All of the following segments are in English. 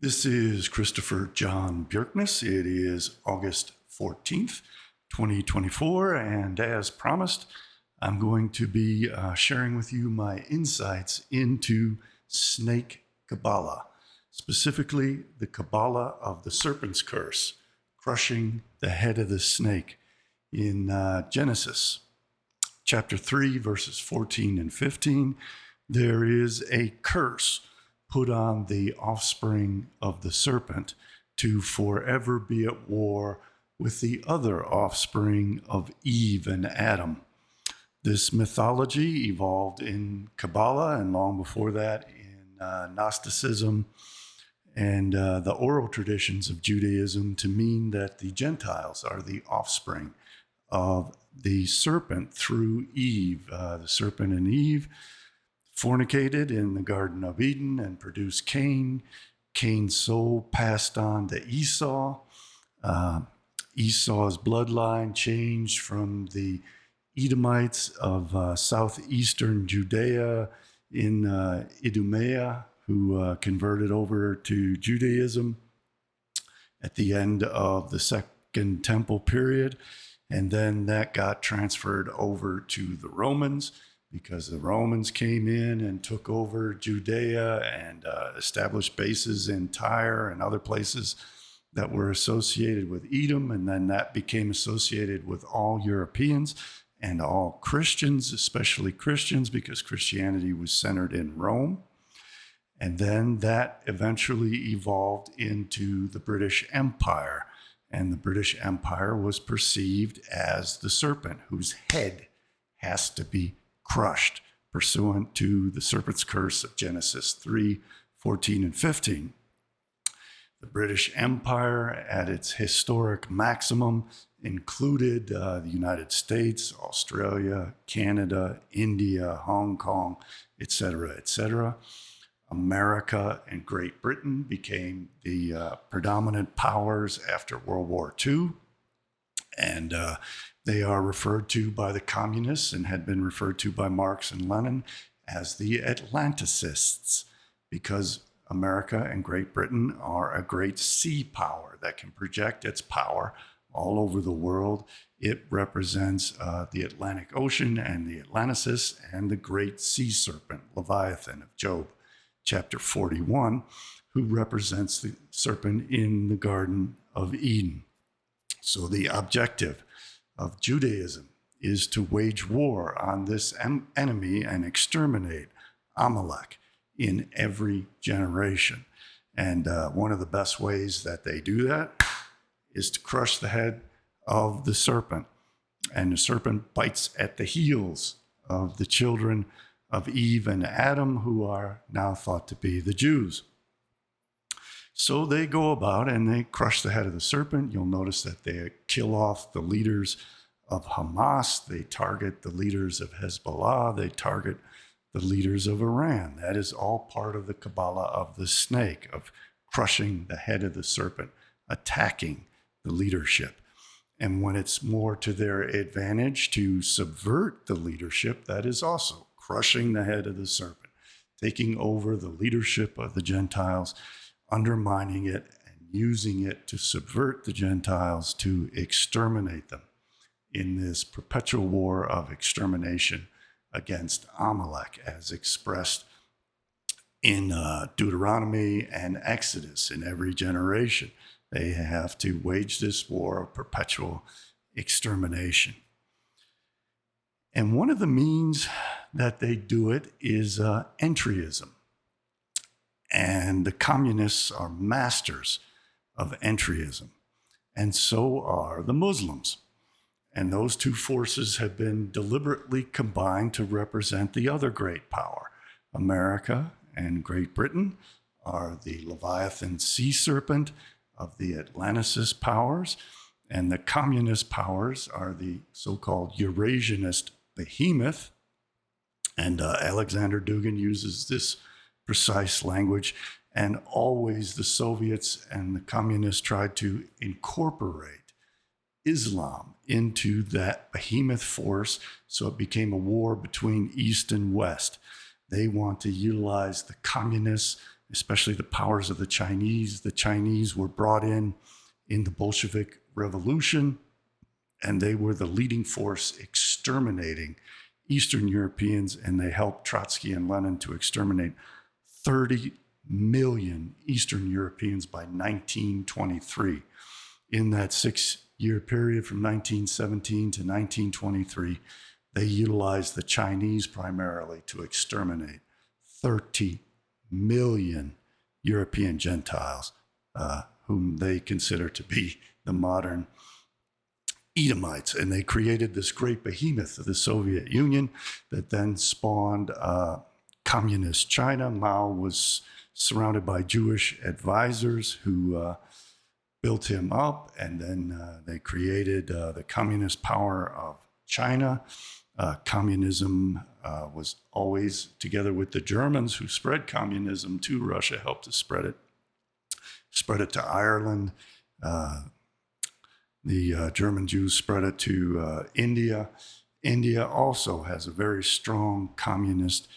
This is Christopher John Björkness. It is August 14th, 2024, and as promised, I'm going to be sharing with you my insights into snake Kabbalah, specifically the Kabbalah of the serpent's curse, crushing the head of the snake in Genesis chapter 3, verses 14 and 15. There is a curse put on the offspring of the serpent to forever be at war with the other offspring of Eve and Adam. This mythology evolved in Kabbalah and long before that in Gnosticism and the oral traditions of Judaism to mean that the Gentiles are the offspring of the serpent through Eve. The serpent and Eve fornicated in the Garden of Eden and produced Cain. Cain's soul passed on to Esau. Esau's bloodline changed from the Edomites of southeastern Judea in Idumea, who converted over to Judaism at the end of the Second Temple period. And then that got transferred over to the Romans, because the Romans came in and took over Judea and established bases in Tyre and other places that were associated with Edom. And then that became associated with all Europeans and all Christians, especially Christians, because Christianity was centered in Rome. And then that eventually evolved into the British Empire. And the British Empire was perceived as the serpent, whose head has to be crushed, pursuant to the serpent's curse of Genesis 3, 14, and 15. The British Empire, at its historic maximum, included the United States, Australia, Canada, India, Hong Kong, etc., etc. America and Great Britain became the predominant powers after World War II. And they are referred to by the communists and had been referred to by Marx and Lenin as the Atlanticists, because America and Great Britain are a great sea power that can project its power all over the world. It represents the Atlantic Ocean and the Atlanticists and the great sea serpent, Leviathan of Job, chapter 41, who represents the serpent in the Garden of Eden. So the objective of Judaism is to wage war on this enemy and exterminate Amalek in every generation. And one of the best ways that they do that is to crush the head of the serpent. And the serpent bites at the heels of the children of Eve and Adam, who are now thought to be the Jews. So they go about and they crush the head of the serpent. You'll notice that they kill off the leaders of Hamas. They target the leaders of Hezbollah. They target the leaders of Iran. That is all part of the Kabbalah of the snake, of crushing the head of the serpent, attacking the leadership. And when it's more to their advantage to subvert the leadership, that is also crushing the head of the serpent, taking over the leadership of the Gentiles, undermining it and using it to subvert the Gentiles, to exterminate them in this perpetual war of extermination against Amalek, as expressed in Deuteronomy and Exodus. In every generation, they have to wage this war of perpetual extermination. And one of the means that they do it is entryism. And the communists are masters of entryism, and so are the Muslims. And those two forces have been deliberately combined to represent the other great power. America and Great Britain are the Leviathan sea serpent of the Atlanticist powers, and the communist powers are the so-called Eurasianist behemoth. And Alexander Dugin uses this precise language, and always the Soviets and the communists tried to incorporate Islam into that behemoth force, so it became a war between East and West. They want to utilize the communists especially the powers of the Chinese. The Chinese were brought in the Bolshevik Revolution, and they were the leading force exterminating Eastern Europeans, and they helped Trotsky and Lenin to exterminate 30 million Eastern Europeans by 1923. In that 6-year period from 1917 to 1923, they utilized the Chinese primarily to exterminate 30 million European Gentiles, whom they consider to be the modern Edomites. And they created this great behemoth of the Soviet Union that then spawned communist China. Mao was surrounded by Jewish advisors who built him up, and then they created the communist power of China. Communism was always together with the Germans who spread communism to Russia, helped to spread it to Ireland. The German Jews spread it to India. India also has a very strong communist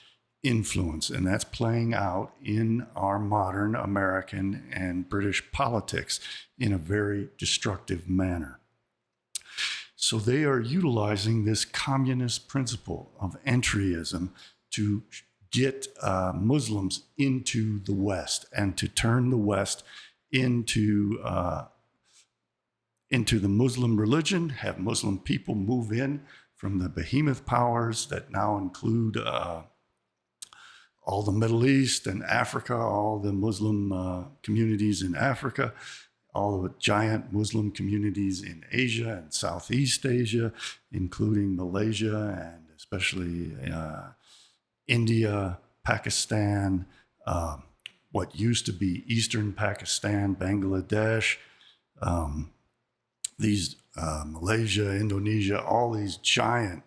influence, and that's playing out in our modern American and British politics in a very destructive manner. So they are utilizing this communist principle of entryism to get Muslims into the West and to turn the West into the Muslim religion, have Muslim people move in from the behemoth powers that now include all the Middle East and Africa, all the Muslim communities in Africa, all the giant Muslim communities in Asia and Southeast Asia, including Malaysia and especially India, Pakistan, what used to be Eastern Pakistan, Bangladesh, Malaysia, Indonesia, all these giant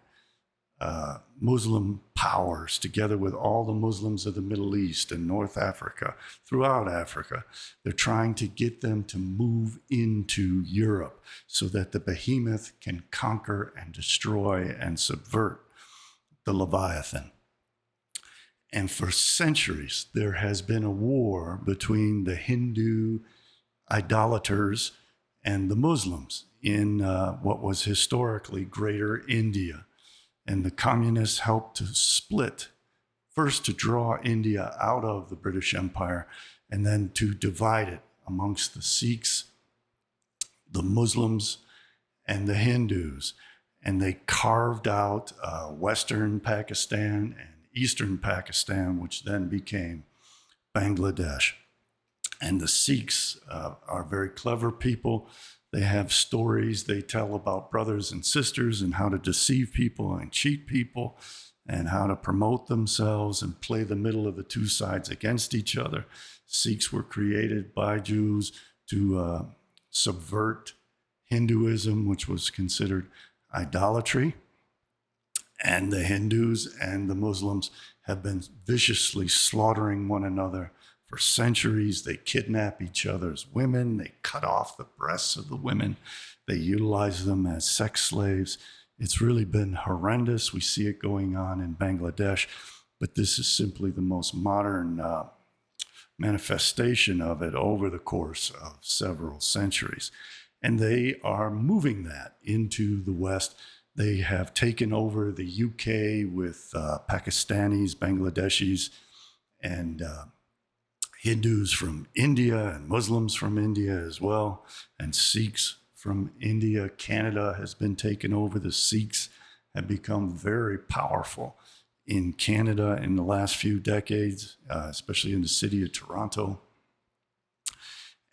Muslim powers, together with all the Muslims of the Middle East and North Africa, throughout Africa. They're trying to get them to move into Europe so that the behemoth can conquer and destroy and subvert the Leviathan. And for centuries, there has been a war between the Hindu idolaters and the Muslims in what was historically Greater India. And the communists helped to split, first to draw India out of the British Empire, and then to divide it amongst the Sikhs, the Muslims, and the Hindus. And they carved out Western Pakistan and Eastern Pakistan, which then became Bangladesh. And the Sikhs are very clever people. They have stories they tell about brothers and sisters and how to deceive people and cheat people and how to promote themselves and play the middle of the two sides against each other. Sikhs were created by Jews to subvert Hinduism, which was considered idolatry. And the Hindus and the Muslims have been viciously slaughtering one another for centuries. They kidnap each other's women. They cut off the breasts of the women. They utilize them as sex slaves. It's really been horrendous. We see it going on in Bangladesh, but this is simply the most modern manifestation of it over the course of several centuries. And they are moving that into the West. They have taken over the UK with Pakistanis, Bangladeshis, and Hindus from India and Muslims from India as well, and Sikhs from India. Canada has been taken over. The Sikhs have become very powerful in Canada in the last few decades, especially in the city of Toronto.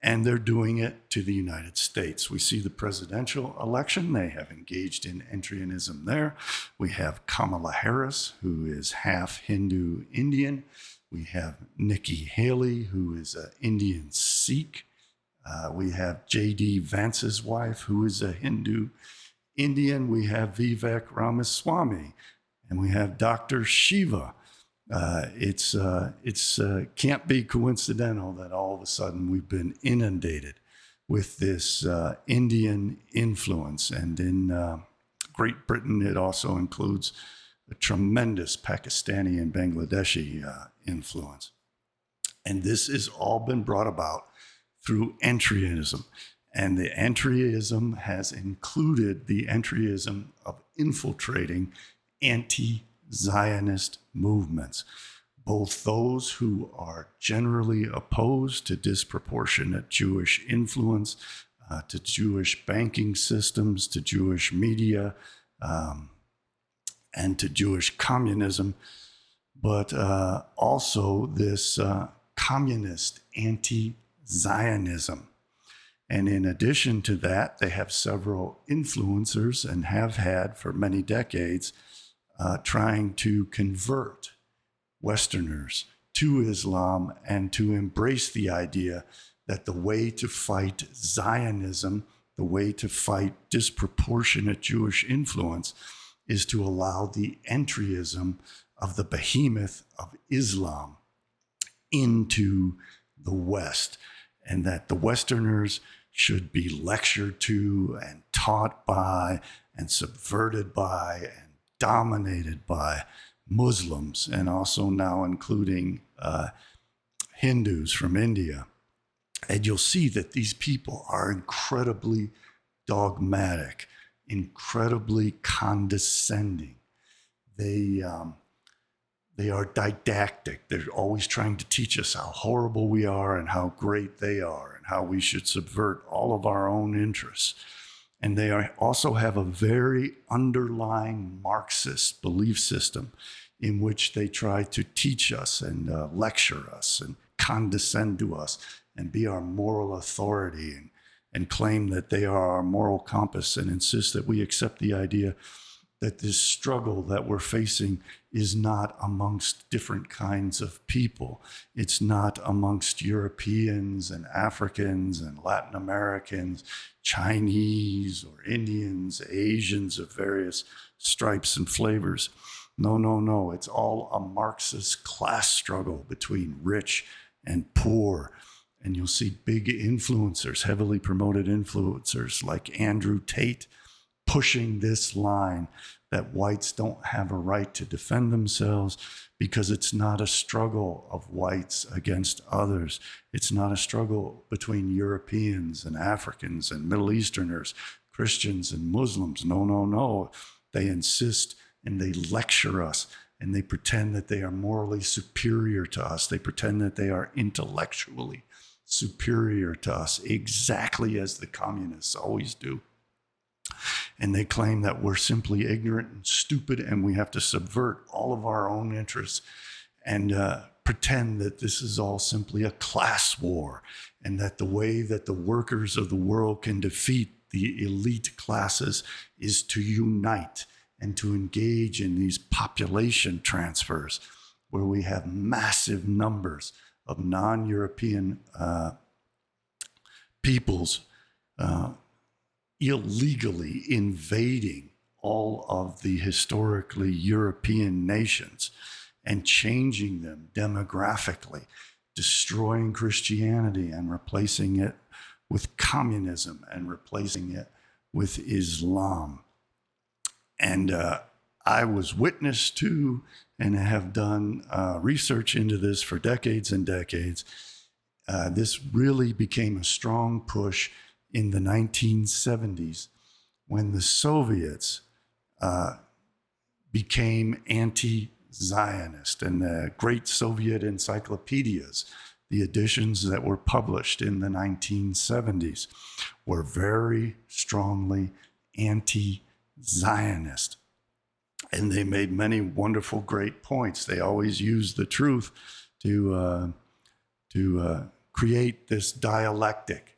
And they're doing it to the United States. We see the presidential election. They have engaged in entryism there. We have Kamala Harris, who is half Hindu Indian. We have Nikki Haley, who is an Indian Sikh. We have J.D. Vance's wife, who is a Hindu Indian. We have Vivek Ramaswamy, and we have Dr. Shiva. It's can't be coincidental that all of a sudden we've been inundated with this Indian influence. And in Great Britain, it also includes a tremendous Pakistani and Bangladeshi influence. And this has all been brought about through entryism. And the entryism has included the entryism of infiltrating anti-Zionist movements, both those who are generally opposed to disproportionate Jewish influence, to Jewish banking systems, to Jewish media, and to Jewish communism, but also this communist anti-Zionism. And in addition to that, they have several influencers and have had for many decades trying to convert Westerners to Islam and to embrace the idea that the way to fight Zionism, the way to fight disproportionate Jewish influence, is to allow the entryism of the behemoth of Islam into the West, and that the Westerners should be lectured to and taught by and subverted by and dominated by Muslims, and also now including Hindus from India. And you'll see that these people are incredibly dogmatic, incredibly condescending. They are didactic. They're always trying to teach us how horrible we are and how great they are and how we should subvert all of our own interests. And they also have a very underlying Marxist belief system in which they try to teach us and lecture us and condescend to us and be our moral authority and claim that they are our moral compass and insist that we accept the idea that this struggle that we're facing is not amongst different kinds of people. It's not amongst Europeans and Africans and Latin Americans, Chinese or Indians, Asians of various stripes and flavors. No. It's all a Marxist class struggle between rich and poor. And you'll see big influencers, heavily promoted influencers like Andrew Tate, pushing this line that whites don't have a right to defend themselves because it's not a struggle of whites against others. It's not a struggle between Europeans and Africans and Middle Easterners, Christians and Muslims. No. They insist and they lecture us and they pretend that they are morally superior to us. They pretend that they are intellectually superior to us, exactly as the communists always do. And they claim that we're simply ignorant and stupid and we have to subvert all of our own interests and pretend that this is all simply a class war and that the way that the workers of the world can defeat the elite classes is to unite and to engage in these population transfers where we have massive numbers of non-European peoples illegally invading all of the historically European nations and changing them demographically, destroying Christianity and replacing it with communism and replacing it with Islam. And I was witness to and have done research into this for decades and decades. This really became a strong push in the 1970s when the Soviets became anti-Zionist, and the great Soviet encyclopedias, the editions that were published in the 1970s, were very strongly anti-Zionist. And they made many wonderful, great points. They always used the truth to create this dialectic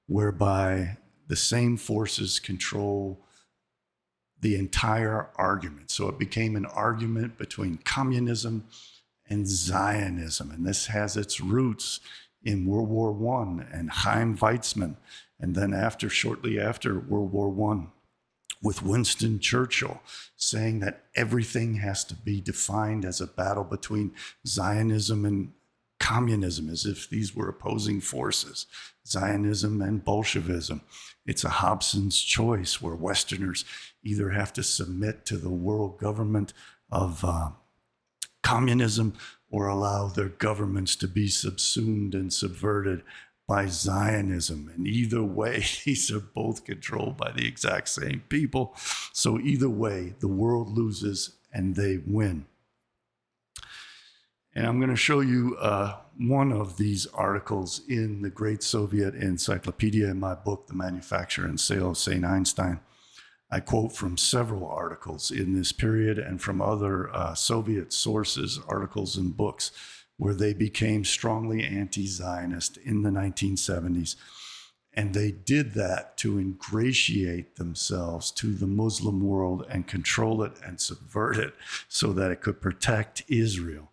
whereby the same forces control the entire argument. So it became an argument between communism and Zionism. And this has its roots in World War I and Chaim Weizmann. And then shortly after World War I, with Winston Churchill saying that everything has to be defined as a battle between Zionism and communism, as if these were opposing forces, Zionism and Bolshevism. It's a Hobson's choice where Westerners either have to submit to the world government of communism or allow their governments to be subsumed and subverted by Zionism. And either way, these are both controlled by the exact same people. So either way, the world loses and they win. And I'm going to show you one of these articles in the Great Soviet Encyclopedia in my book, The Manufacture and Sale of St. Einstein. I quote from several articles in this period and from other Soviet sources, articles and books, where they became strongly anti-Zionist in the 1970s. And they did that to ingratiate themselves to the Muslim world and control it and subvert it so that it could protect Israel.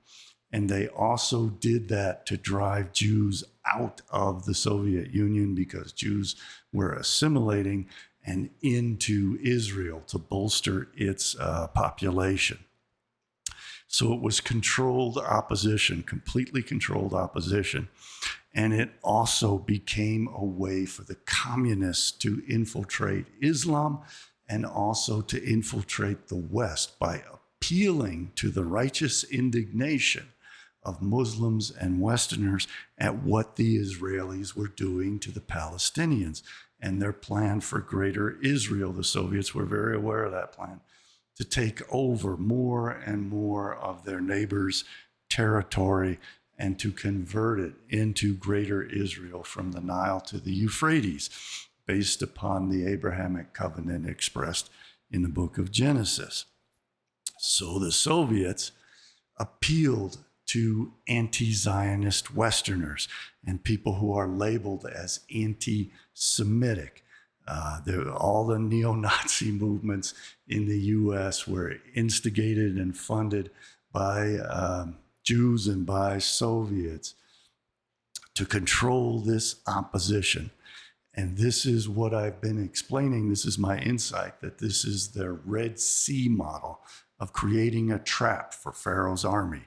And they also did that to drive Jews out of the Soviet Union because Jews were assimilating and into Israel to bolster its population. So it was controlled opposition, completely controlled opposition. And it also became a way for the communists to infiltrate Islam and also to infiltrate the West by appealing to the righteous indignation of Muslims and Westerners at what the Israelis were doing to the Palestinians and their plan for greater Israel. The Soviets were very aware of that plan, to take over more and more of their neighbors' territory and to convert it into greater Israel from the Nile to the Euphrates, based upon the Abrahamic covenant expressed in the book of Genesis. So the Soviets appealed to anti-Zionist Westerners and people who are labeled as anti-Semitic. All the neo-Nazi movements in the U.S. were instigated and funded by Jews and by Soviets to control this opposition. And this is what I've been explaining. This is my insight, that this is their Red Sea model of creating a trap for Pharaoh's army.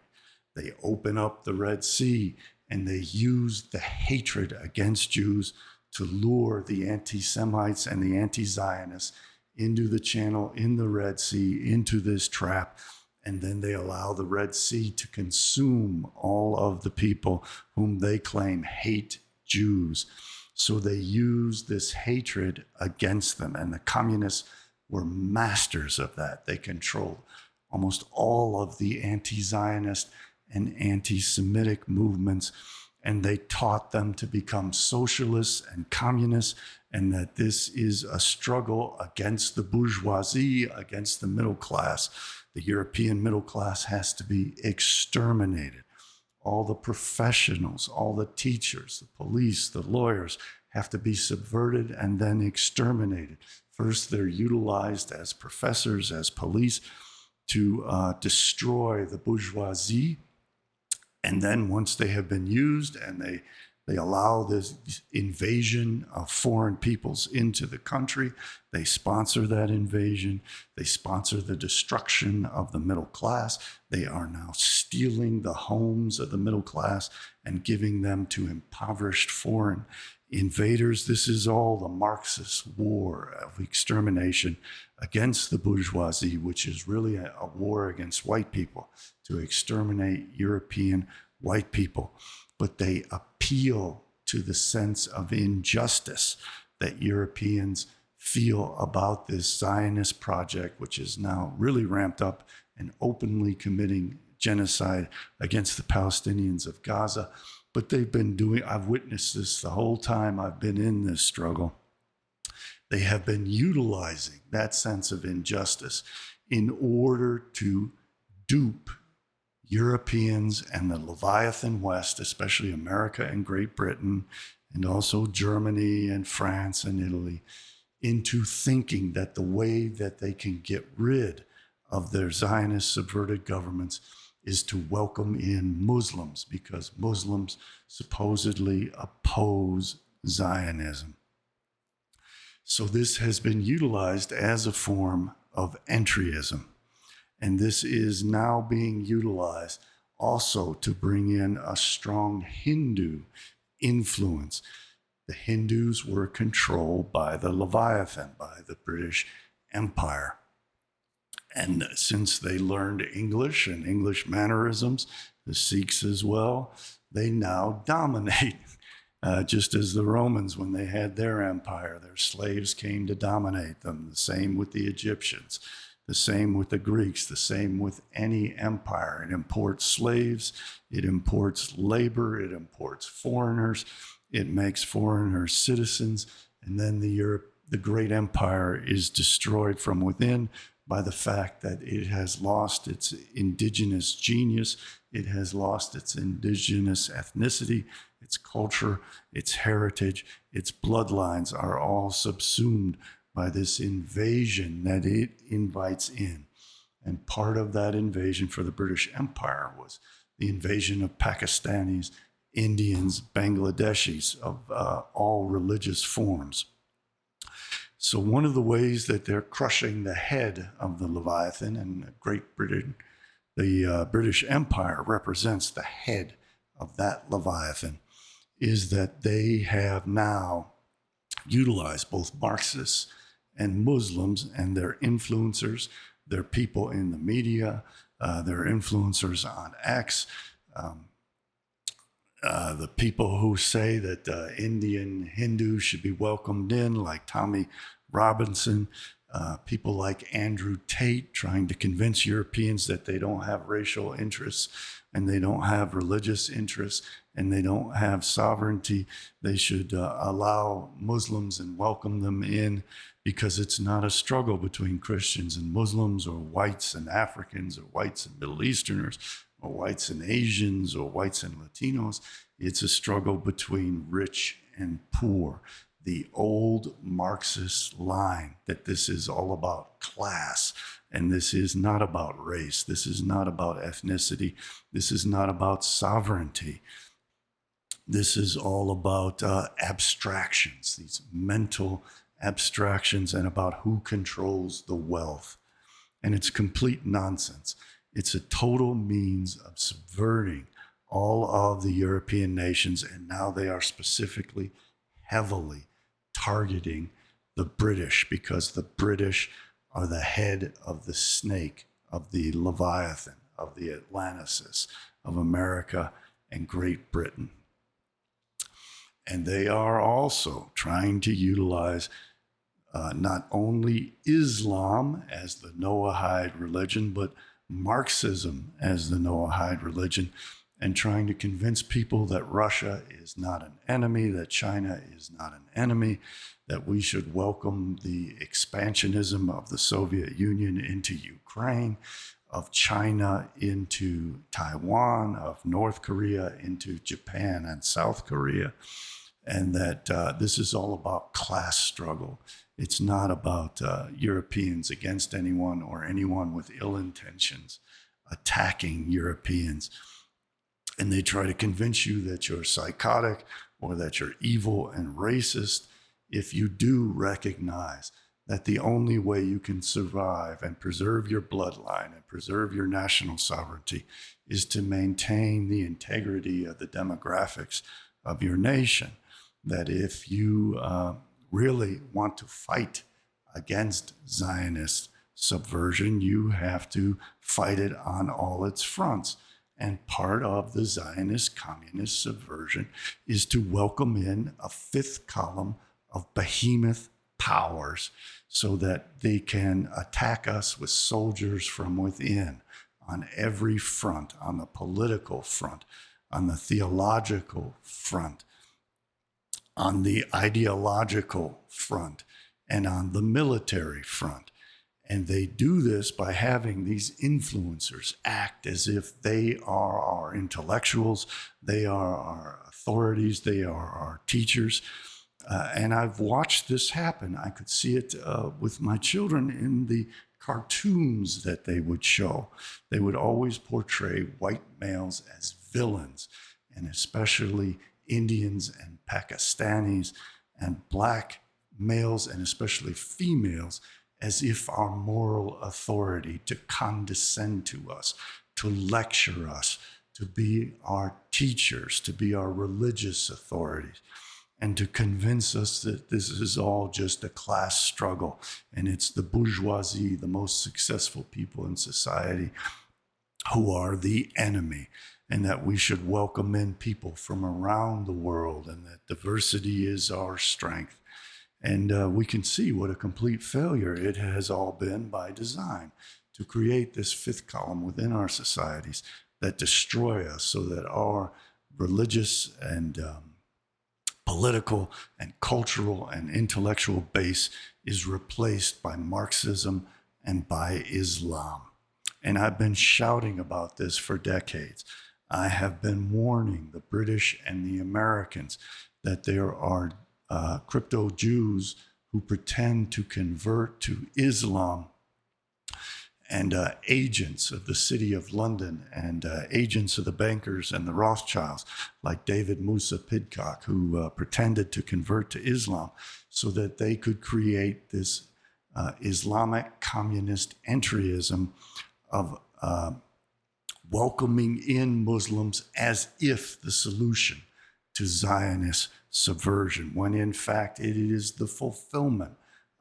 They open up the Red Sea and they use the hatred against Jews to lure the anti-Semites and the anti-Zionists into the channel, in the Red Sea, into this trap. And then they allow the Red Sea to consume all of the people whom they claim hate Jews. So they use this hatred against them. And the communists were masters of that. They controlled almost all of the anti-Zionist and anti-Semitic movements, and they taught them to become socialists and communists, and that this is a struggle against the bourgeoisie, against the middle class. The European middle class has to be exterminated. All the professionals, all the teachers, the police, the lawyers have to be subverted and then exterminated. First, they're utilized as professors, as police, to destroy the bourgeoisie. And then once they have been used and they allow this invasion of foreign peoples into the country, they sponsor that invasion. They sponsor the destruction of the middle class. They are now stealing the homes of the middle class and giving them to impoverished foreign invaders. This is all the Marxist war of extermination against the bourgeoisie, which is really a war against white people, to exterminate European white people. But they appeal to the sense of injustice that Europeans feel about this Zionist project, which is now really ramped up and openly committing genocide against the Palestinians of Gaza. But they've been doing, I've witnessed this the whole time I've been in this struggle. They have been utilizing that sense of injustice in order to dupe Europeans and the Leviathan West, especially America and Great Britain, and also Germany and France and Italy, into thinking that the way that they can get rid of their Zionist subverted governments is to welcome in Muslims, because Muslims supposedly oppose Zionism. So this has been utilized as a form of entryism. And this is now being utilized also to bring in a strong Hindu influence. The Hindus were controlled by the Leviathan, by the British Empire. And since they learned English and English mannerisms, the Sikhs as well, they now dominate. Just as the Romans, when they had their empire, their slaves came to dominate them. The same with the Egyptians, the same with the Greeks, the same with any empire. It imports slaves, it imports labor, it imports foreigners, it makes foreigners citizens, and then the great empire is destroyed from within by the fact that it has lost its indigenous genius, it has lost its indigenous ethnicity, its culture, its heritage, its bloodlines are all subsumed by this invasion that it invites in. And part of that invasion for the British Empire was the invasion of Pakistanis, Indians, Bangladeshis of all religious forms. So one of the ways that they're crushing the head of the Leviathan, and Great Britain, the British Empire represents the head of that Leviathan, is that they have now utilized both Marxists and Muslims and their influencers, their people in the media, their influencers on X, the people who say that Indian Hindus should be welcomed in, like Tommy Robinson, people like Andrew Tate trying to convince Europeans that they don't have racial interests and they don't have religious interests and they don't have sovereignty. They should allow Muslims and welcome them in because it's not a struggle between Christians and Muslims or whites and Africans or whites and Middle Easterners or whites and Asians or whites and Latinos. It's a struggle between rich and poor. The old Marxist line that this is all about class, and this is not about race, this is not about ethnicity, this is not about sovereignty. This is all about abstractions, these mental abstractions, and about who controls the wealth. And it's complete nonsense. It's a total means of subverting all of the European nations, and now they are specifically heavily targeting the British because the British are the head of the snake, of the Leviathan, of the Atlantis, of America and Great Britain. And they are also trying to utilize not only Islam as the Noahide religion, but Marxism as the Noahide religion, and trying to convince people that Russia is not an enemy, that China is not an enemy, that we should welcome the expansionism of the Soviet Union into Ukraine, of China into Taiwan, of North Korea into Japan and South Korea, and that this is all about class struggle. It's not about Europeans against anyone or anyone with ill intentions attacking Europeans. And they try to convince you that you're psychotic or that you're evil and racist if you do recognize that the only way you can survive and preserve your bloodline and preserve your national sovereignty is to maintain the integrity of the demographics of your nation. That if you really want to fight against Zionist subversion, you have to fight it on all its fronts. And part of the Zionist communist subversion is to welcome in a fifth column of behemoth powers so that they can attack us with soldiers from within on every front, on the political front, on the theological front, on the ideological front, and on the military front. And they do this by having these influencers act as if they are our intellectuals, they are our authorities, they are our teachers. And I've watched this happen. I could see it with my children in the cartoons that they would show. They would always portray white males as villains, and especially Indians and Pakistanis and black males and especially females as if our moral authority, to condescend to us, to lecture us, to be our teachers, to be our religious authorities, and to convince us that this is all just a class struggle and it's the bourgeoisie, the most successful people in society, who are the enemy. and that we should welcome in people from around the world, and that diversity is our strength. And we can see what a complete failure it has all been by design to create this fifth column within our societies that destroy us, so that our religious and political and cultural and intellectual base is replaced by Marxism and by Islam. And I've been shouting about this for decades. I have been warning the British and the Americans that there are crypto Jews who pretend to convert to Islam, and agents of the City of London, and agents of the bankers and the Rothschilds, like David Musa Pidcock, who pretended to convert to Islam so that they could create this Islamic communist entryism of welcoming in Muslims as if the solution to Zionist subversion, when in fact it is the fulfillment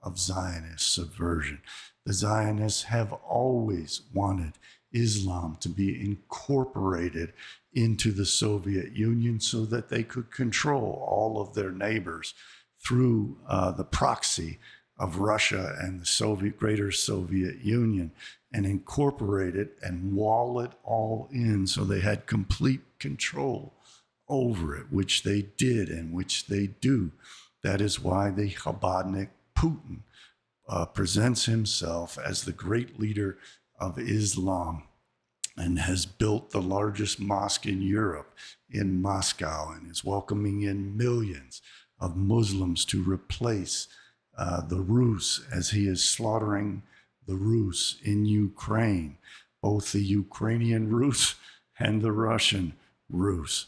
of Zionist subversion. The Zionists have always wanted Islam to be incorporated into the Soviet Union so that they could control all of their neighbors through the proxy of Russia and the greater Soviet Union, and incorporate it and wall it all in so they had complete control over it, which they did and which they do. That is why the Chabadnik Putin presents himself as the great leader of Islam and has built the largest mosque in Europe in Moscow, and is welcoming in millions of Muslims to replace the Rus, as he is slaughtering the Rus in Ukraine, both the Ukrainian Rus and the Russian Rus.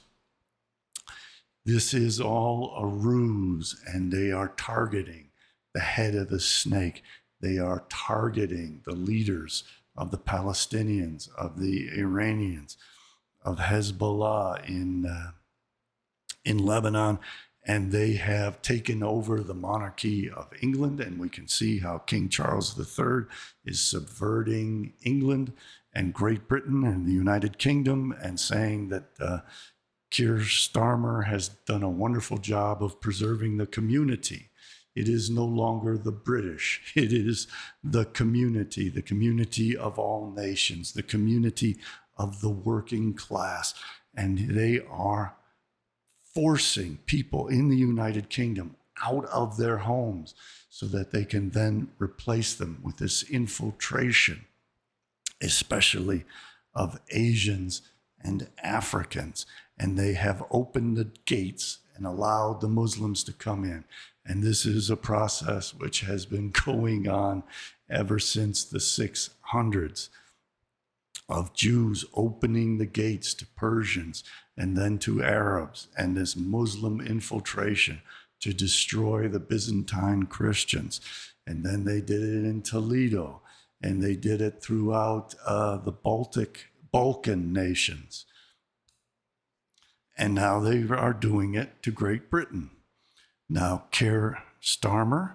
This is all a ruse, and they are targeting the head of the snake. They are targeting the leaders of the Palestinians, of the Iranians, of Hezbollah in Lebanon, and they have taken over the monarchy of England. And we can see how King Charles III is subverting England and Great Britain and the United Kingdom, and saying that Keir Starmer has done a wonderful job of preserving the community. It is no longer the British. It is the community of all nations, the community of the working class. And they are forcing people in the United Kingdom out of their homes so that they can then replace them with this infiltration, especially of Asians and Africans. And they have opened the gates and allowed the Muslims to come in. And this is a process which has been going on ever since the 600s, of Jews opening the gates to Persians and then to Arabs, and this Muslim infiltration to destroy the Byzantine Christians. And then they did it in Toledo, and they did it throughout the Balkan nations. And now they are doing it to Great Britain. Now, Keir Starmer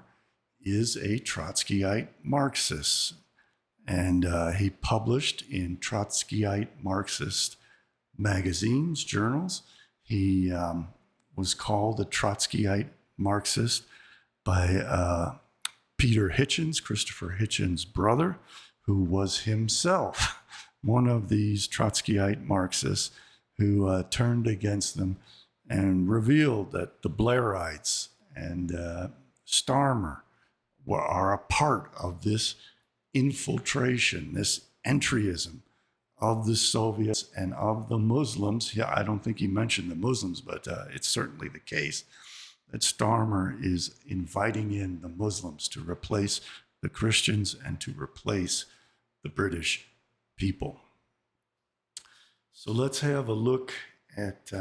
is a Trotskyite Marxist, and he published in Trotskyite Marxist magazines, journals. He was called a Trotskyite Marxist by Peter Hitchens, Christopher Hitchens' brother, who was himself one of these Trotskyite Marxists who turned against them and revealed that the Blairites and Starmer are a part of this infiltration, this entryism of the Soviets and of the Muslims. Yeah, I don't think he mentioned the Muslims, but it's certainly the case that Starmer is inviting in the Muslims to replace the Christians and to replace the British people. So let's have a look at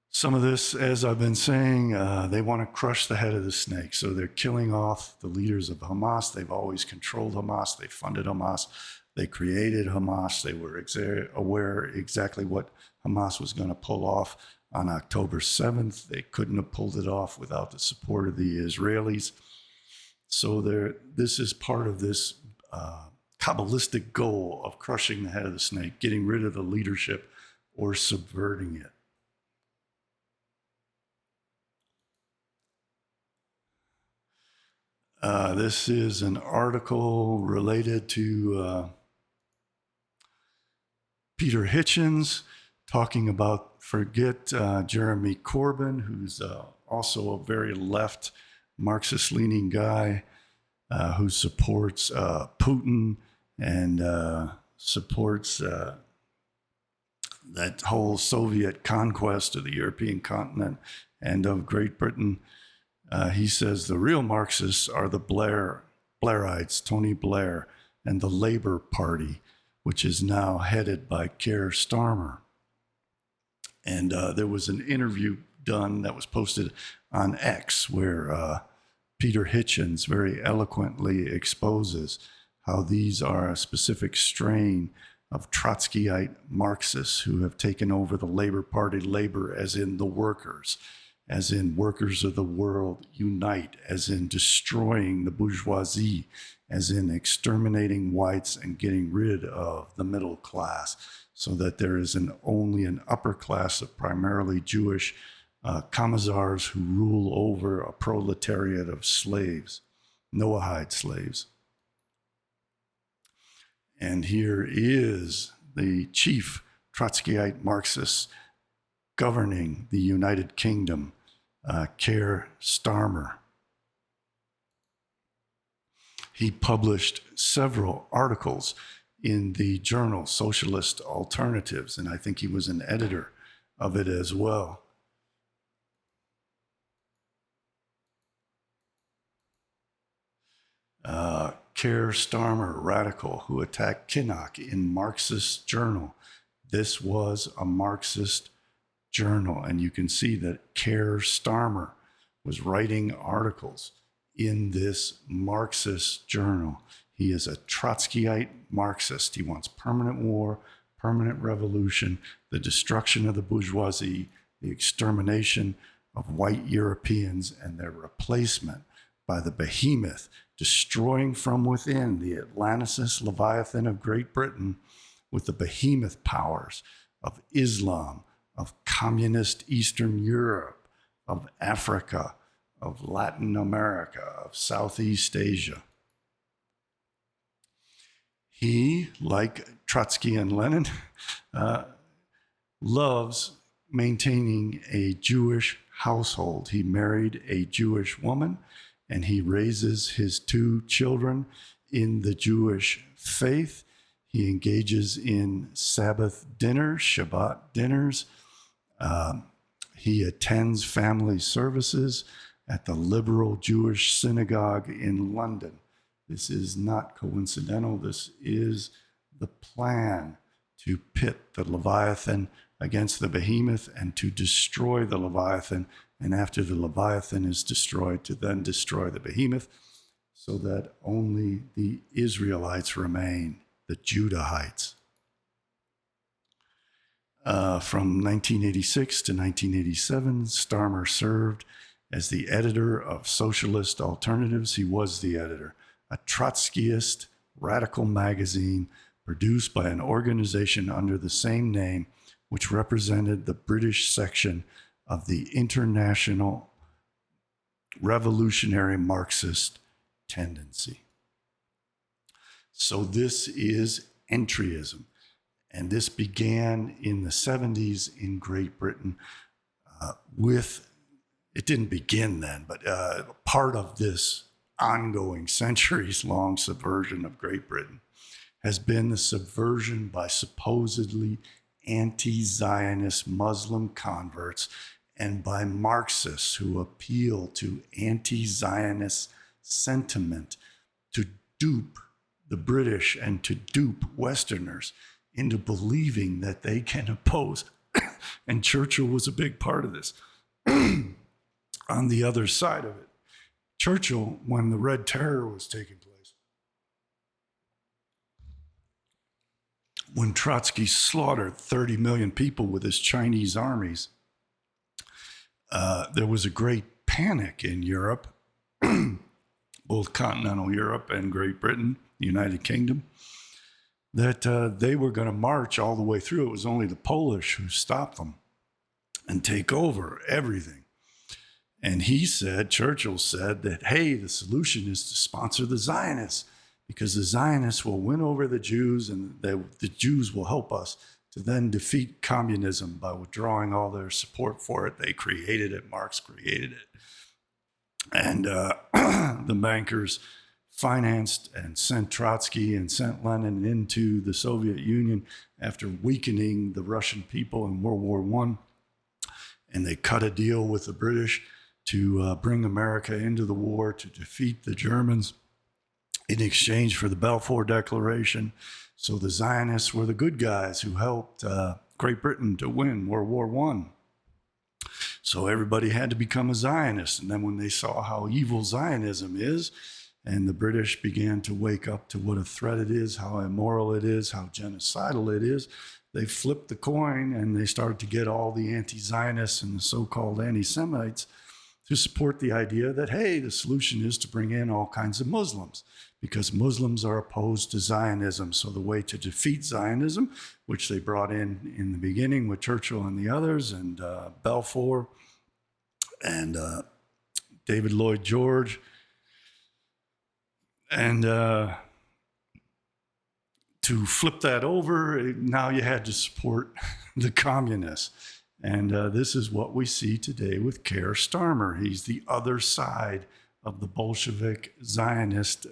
some of this. As I've been saying, they want to crush the head of the snake. So they're killing off the leaders of Hamas. They've always controlled Hamas. They funded Hamas. They created Hamas. They were aware exactly what Hamas was going to pull off on October 7th. They couldn't have pulled it off without the support of the Israelis. So this is part of this Kabbalistic goal of crushing the head of the snake, getting rid of the leadership, or subverting it. This is an article related to Peter Hitchens talking about, forget Jeremy Corbyn, who's also a very left Marxist-leaning guy who supports Putin and supports that whole Soviet conquest of the European continent and of Great Britain. He says the real Marxists are the Blairites, Tony Blair, and the Labour Party, which is now headed by Keir Starmer. And there was an interview done that was posted on X where Peter Hitchens very eloquently exposes how these are a specific strain of Trotskyite Marxists who have taken over the Labour Party, labor as in the workers, as in workers of the world unite, as in destroying the bourgeoisie, as in exterminating whites and getting rid of the middle class, so that there is only an upper class of primarily Jewish commissars who rule over a proletariat of slaves, Noahide slaves. And here is the chief Trotskyite Marxist governing the United Kingdom, Keir Starmer. He published several articles in the journal Socialist Alternatives, and I think he was an editor of it as well. Keir Starmer, radical, who attacked Kinnock in Marxist Journal. This was a Marxist journal, and you can see that Keir Starmer was writing articles in this Marxist journal. He is a Trotskyite Marxist. He wants permanent war, permanent revolution, the destruction of the bourgeoisie, the extermination of white Europeans, and their replacement by the behemoth, destroying from within the Atlanticist Leviathan of Great Britain with the behemoth powers of Islam, of communist Eastern Europe, of Africa, of Latin America, of Southeast Asia. He, like Trotsky and Lenin, loves maintaining a Jewish household. He married a Jewish woman, and he raises his 2 children in the Jewish faith. He engages in Sabbath dinners, Shabbat dinners. He attends family services at the liberal Jewish synagogue in London. This is not coincidental. This is the plan to pit the Leviathan against the behemoth and to destroy the Leviathan. And after the Leviathan is destroyed, to then destroy the behemoth so that only the Israelites remain, the Judahites. From 1986 to 1987, Starmer served as the editor of Socialist Alternatives. He was the editor, a Trotskyist radical magazine produced by an organization under the same name, which represented the British section of the International Revolutionary Marxist tendency. So this is entryism. And this began in the 70s in Great Britain it didn't begin then, but part of this ongoing centuries-long subversion of Great Britain has been the subversion by supposedly anti-Zionist Muslim converts and by Marxists who appeal to anti-Zionist sentiment to dupe the British and to dupe Westerners into believing that they can oppose. And Churchill was a big part of this. On the other side of it, Churchill, when the Red Terror was taking place, when Trotsky slaughtered 30 million people with his Chinese armies, there was a great panic in Europe, both continental Europe and Great Britain, the United Kingdom, that they were going to march all the way through. It was only the Polish who stopped them and take over everything. And Churchill said that, hey, the solution is to sponsor the Zionists, because the Zionists will win over the Jews, and the Jews will help us to then defeat communism by withdrawing all their support for it. They created it. Marx created it. And the bankers financed and sent Trotsky and sent Lenin into the Soviet Union after weakening the Russian people in World War I. And they cut a deal with the British to bring America into the war to defeat the Germans in exchange for the Balfour Declaration. So the Zionists were the good guys who helped Great Britain to win World War I. So everybody had to become a Zionist. And then when they saw how evil Zionism is, and the British began to wake up to what a threat it is, how immoral it is, how genocidal it is, they flipped the coin and they started to get all the anti-Zionists and the so-called anti-Semites to support the idea that, hey, the solution is to bring in all kinds of Muslims, because Muslims are opposed to Zionism. So the way to defeat Zionism, which they brought in the beginning with Churchill and the others, and Balfour and David Lloyd George, and to flip that over, now you had to support the communists. And this is what we see today with Keir Starmer. He's the other side of the Bolshevik Zionist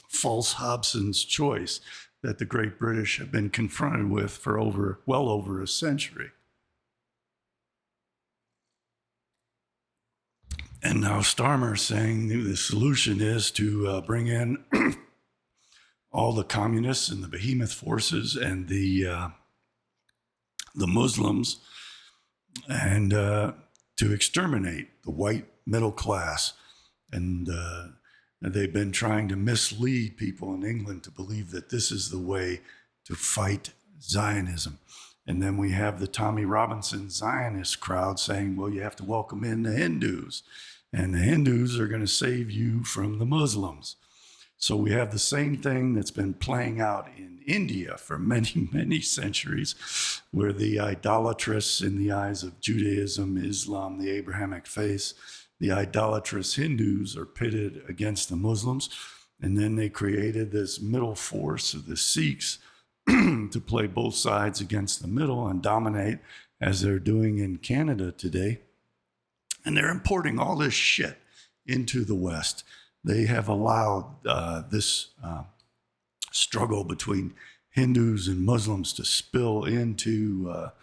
false Hobson's choice that the great British have been confronted with for well over a century. And now Starmer's saying the solution is to bring in all the communists and the behemoth forces and the Muslims, and to exterminate the white middle class. And they've been trying to mislead people in England to believe that this is the way to fight Zionism. And then we have the Tommy Robinson Zionist crowd saying, well, you have to welcome in the Hindus, and the Hindus are going to save you from the Muslims. So we have the same thing that's been playing out in India for many, many centuries, where the idolatrous in the eyes of Judaism, Islam, the Abrahamic faith, the idolatrous Hindus are pitted against the Muslims. And then they created this middle force of the Sikhs to play both sides against the middle and dominate, as they're doing in Canada today. And they're importing all this shit into the West. They have allowed this struggle between Hindus and Muslims to spill into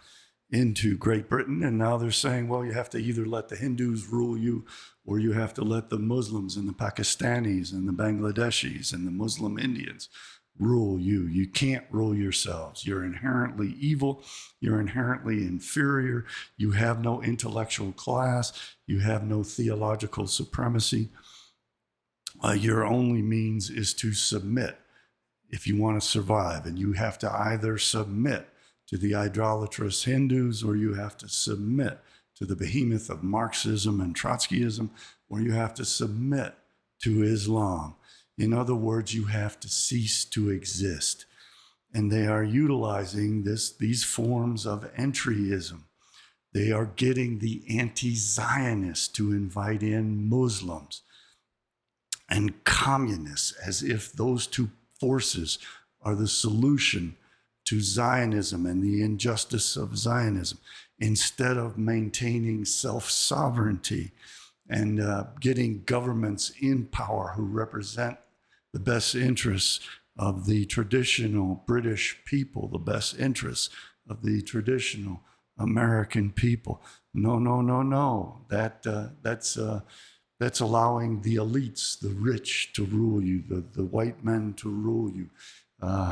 Great Britain. And now they're saying, well, you have to either let the Hindus rule you, or you have to let the Muslims and the Pakistanis and the Bangladeshis and the Muslim Indians rule you. You can't rule yourselves. You're inherently evil. You're inherently inferior. You have no intellectual class. You have no theological supremacy. Your only means is to submit if you want to survive. And you have to either submit to the idolatrous Hindus, or you have to submit to the behemoth of Marxism and Trotskyism, or you have to submit to Islam. In other words, you have to cease to exist. And they are utilizing these forms of entryism. They are getting the anti-Zionists to invite in Muslims and communists, as if those two forces are the solution to Zionism and the injustice of Zionism, instead of maintaining self-sovereignty and getting governments in power who represent the best interests of the traditional British people, the best interests of the traditional American people. No. That's allowing the elites, the rich, to rule you, the white men to rule you,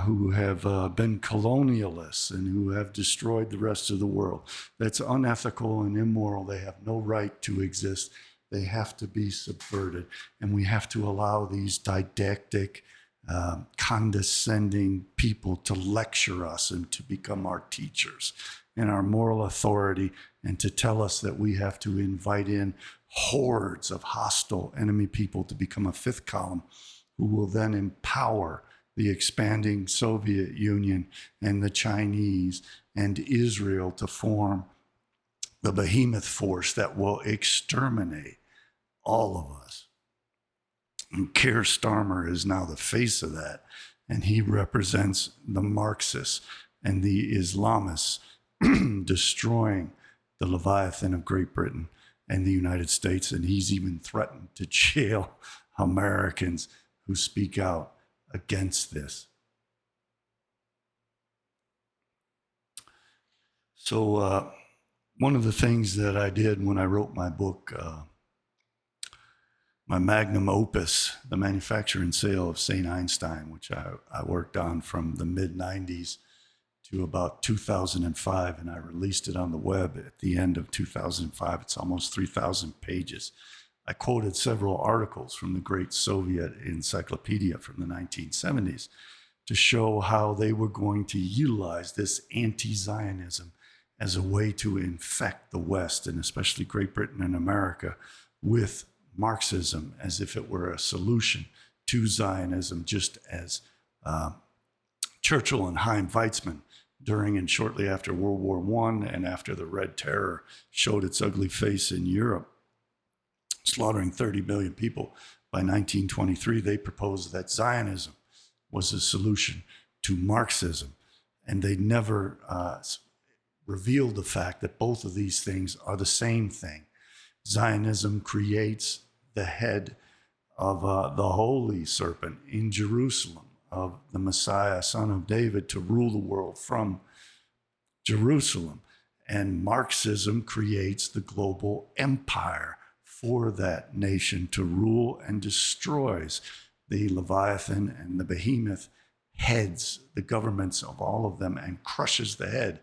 who have been colonialists and who have destroyed the rest of the world. That's unethical and immoral. They have no right to exist. They have to be subverted. And we have to allow these didactic, condescending people to lecture us and to become our teachers and our moral authority, and to tell us that we have to invite in hordes of hostile enemy people to become a fifth column who will then empower the expanding Soviet Union and the Chinese and Israel to form the behemoth force that will exterminate all of us. And Keir Starmer is now the face of that, and he represents the Marxists and the Islamists destroying the Leviathan of Great Britain and the United States, and he's even threatened to jail Americans who speak out against this. So one of the things that I did when I wrote my book, my magnum opus, The Manufacture and Sale of St. Einstein, which I worked on from the mid-90s to about 2005, and I released it on the web at the end of 2005. It's almost 3,000 pages. I quoted several articles from the great Soviet encyclopedia from the 1970s to show how they were going to utilize this anti-Zionism as a way to infect the West, and especially Great Britain and America, with Marxism as if it were a solution to Zionism, just as Churchill and Chaim Weizmann during and shortly after World War I and after the Red Terror showed its ugly face in Europe, slaughtering 30 million people. By 1923, they proposed that Zionism was a solution to Marxism, and they never revealed the fact that both of these things are the same thing. Zionism creates the head of the holy serpent in Jerusalem, of the Messiah, son of David, to rule the world from Jerusalem. And Marxism creates the global empire for that nation to rule, and destroys the Leviathan and the behemoth heads, the governments of all of them, and crushes the head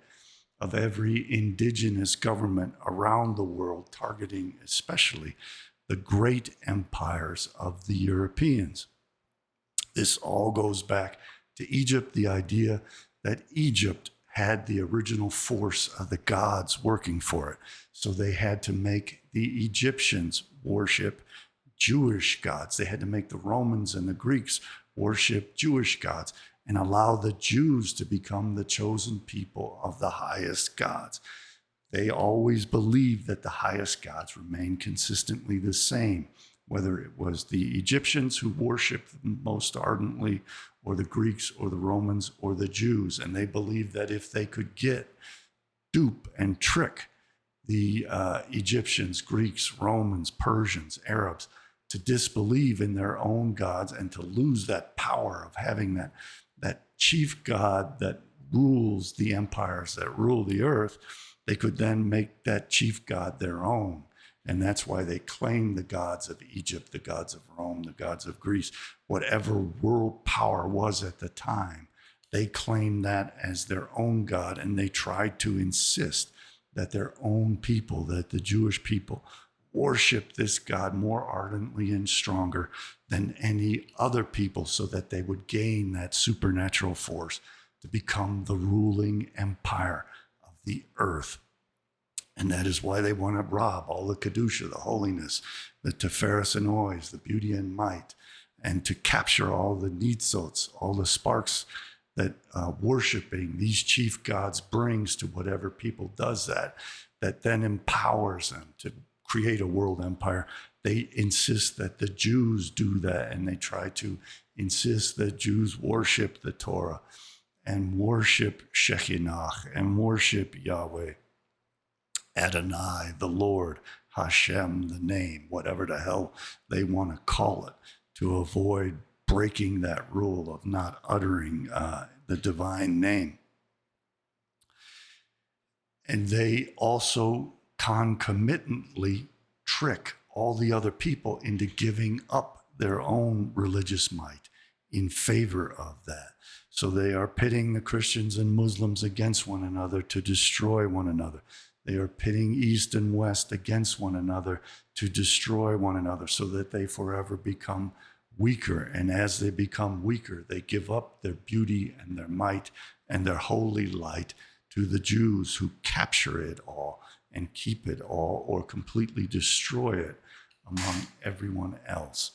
of every indigenous government around the world, targeting especially the great empires of the Europeans. This all goes back to Egypt, the idea that Egypt had the original force of the gods working for it. So they had to make the Egyptians worship Jewish gods. They had to make the Romans and the Greeks worship Jewish gods, and allow the Jews to become the chosen people of the highest gods. They always believed that the highest gods remained consistently the same, whether it was the Egyptians who worshiped most ardently, or the Greeks, or the Romans, or the Jews. And they believed that if they could dupe and trick the Egyptians, Greeks, Romans, Persians, Arabs, to disbelieve in their own gods and to lose that power of having that chief god that rules the empires that rule the earth, they could then make that chief god their own. And that's why they claimed the gods of Egypt, the gods of Rome, the gods of Greece, whatever world power was at the time. They claimed that as their own god, and they tried to insist that their own people, that the Jewish people, worship this God more ardently and stronger than any other people, so that they would gain that supernatural force to become the ruling empire of the earth. And that is why they want to rob all the Kedusha, the holiness, the Tiferes and Ois, the beauty and might, and to capture all the Nitzots, all the sparks that worshiping these chief gods brings to whatever people does that then empowers them to create a world empire. They insist that the Jews do that, and they try to insist that Jews worship the Torah and worship Shekinah and worship Yahweh, Adonai, the Lord, Hashem, the name, whatever the hell they want to call it, to avoid breaking that rule of not uttering the divine name. And they also concomitantly trick all the other people into giving up their own religious might in favor of that. So they are pitting the Christians and Muslims against one another to destroy one another. They are pitting East and West against one another to destroy one another, so that they forever become weaker. And as they become weaker, they give up their beauty and their might and their holy light to the Jews, who capture it all and keep it all, or completely destroy it among everyone else.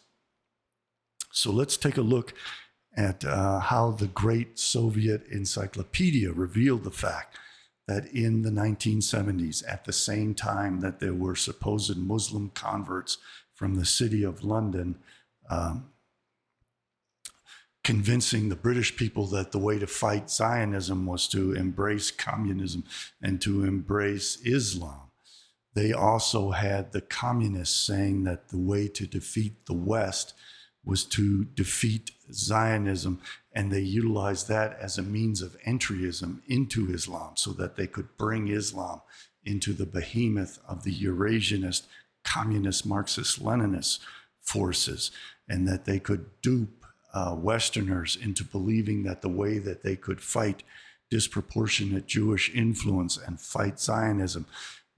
So let's take a look at how the great Soviet encyclopedia revealed the fact that in the 1970s, at the same time that there were supposed Muslim converts from the city of London convincing the British people that the way to fight Zionism was to embrace communism and to embrace Islam. They also had the communists saying that the way to defeat the West was to defeat Zionism, and they utilized that as a means of entryism into Islam so that they could bring Islam into the behemoth of the Eurasianist, communist, Marxist-Leninist forces, and that they could dupe Westerners into believing that the way that they could fight disproportionate Jewish influence and fight Zionism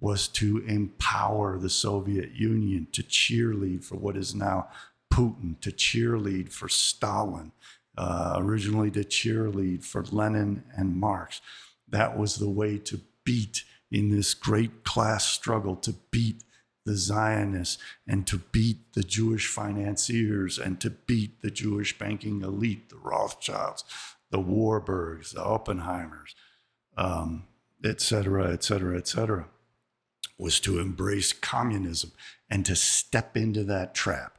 was to empower the Soviet Union to cheerlead for what is now Putin, to cheerlead for Stalin, originally to cheerlead for Lenin and Marx. That was the way to beat, in this great class struggle, to beat the Zionists and to beat the Jewish financiers and to beat the Jewish banking elite, the Rothschilds, the Warburgs, the Oppenheimers, et cetera, et cetera, et cetera, was to embrace communism and to step into that trap.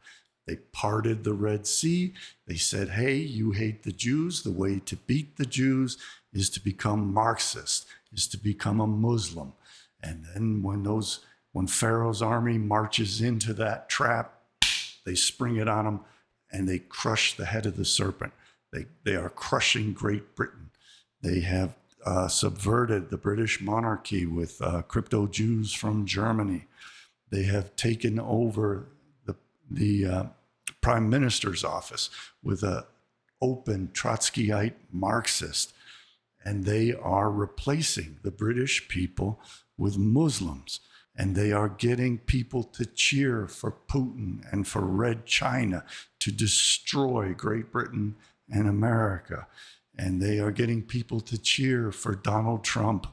They parted the Red Sea. They said, hey, you hate the Jews. The way to beat the Jews is to become Marxist, is to become a Muslim. And then when Pharaoh's army marches into that trap, they spring it on them and they crush the head of the serpent. They are crushing Great Britain. They have subverted the British monarchy with crypto Jews from Germany. They have taken over the prime minister's office with an open Trotskyite Marxist, and they are replacing the British people with Muslims. And they are getting people to cheer for Putin and for Red China to destroy Great Britain and America. And they are getting people to cheer for Donald Trump,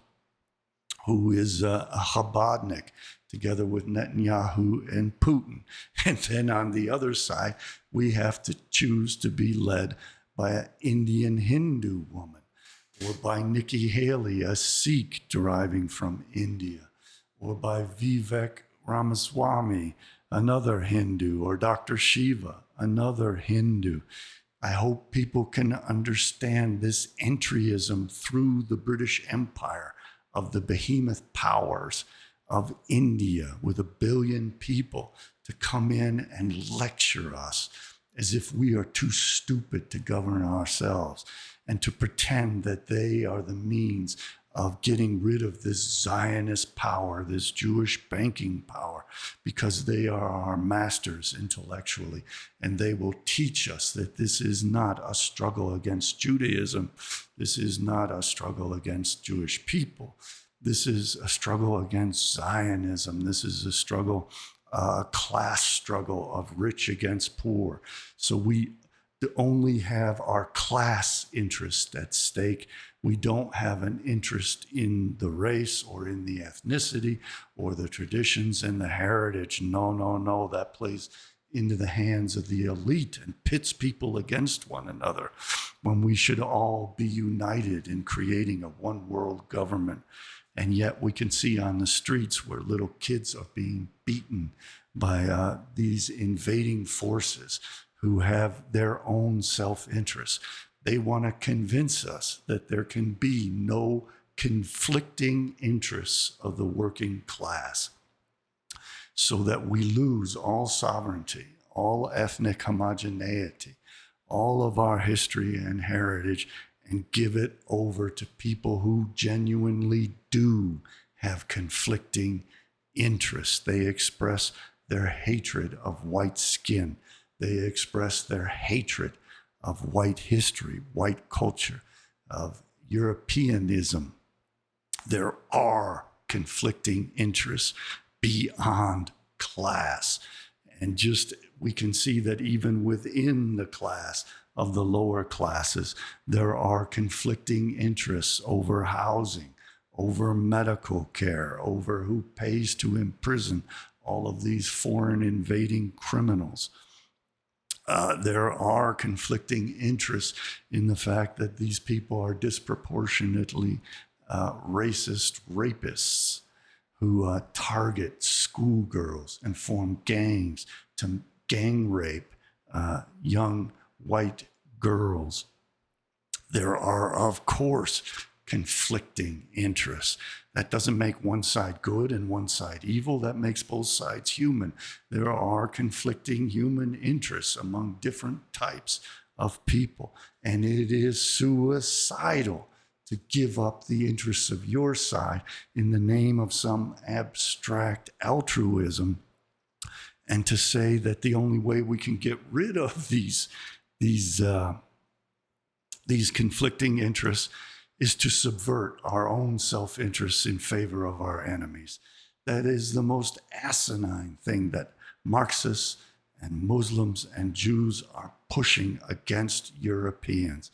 who is a Chabadnik, together with Netanyahu and Putin. And then on the other side, we have to choose to be led by an Indian Hindu woman, or by Nikki Haley, a Sikh deriving from India, or by Vivek Ramaswamy, another Hindu, or Dr. Shiva, another Hindu. I hope people can understand this entryism through the British Empire of the behemoth powers of India with 1 billion people to come in and lecture us as if we are too stupid to govern ourselves, and to pretend that they are the means of getting rid of this Zionist power, this Jewish banking power, because they are our masters intellectually, and they will teach us that this is not a struggle against Judaism. This is not a struggle against Jewish people. This is a struggle against Zionism. This is a struggle, a class struggle of rich against poor. So we only have our class interest at stake. We don't have an interest in the race or in the ethnicity or the traditions and the heritage. No, that plays into the hands of the elite and pits people against one another, when we should all be united in creating a one world government. And yet we can see on the streets where little kids are being beaten by these invading forces who have their own self-interest. They want to convince us that there can be no conflicting interests of the working class, so that we lose all sovereignty, all ethnic homogeneity, all of our history and heritage, and give it over to people who genuinely do have conflicting interests. They express their hatred of white skin. They express their hatred of white history, white culture, of Europeanism. There are conflicting interests beyond class. And just we can see that even within the class of the lower classes, there are conflicting interests over housing, over medical care, over who pays to imprison all of these foreign invading criminals. There are conflicting interests in the fact that these people are disproportionately racist rapists who target schoolgirls and form gangs to gang rape young white girls. There are, of course, conflicting interests. That doesn't make one side good and one side evil. That makes both sides human. There are conflicting human interests among different types of people. And it is suicidal to give up the interests of your side in the name of some abstract altruism, and to say that the only way we can get rid of these conflicting interests is to subvert our own self-interests in favor of our enemies. That is the most asinine thing that Marxists and Muslims and Jews are pushing against Europeans,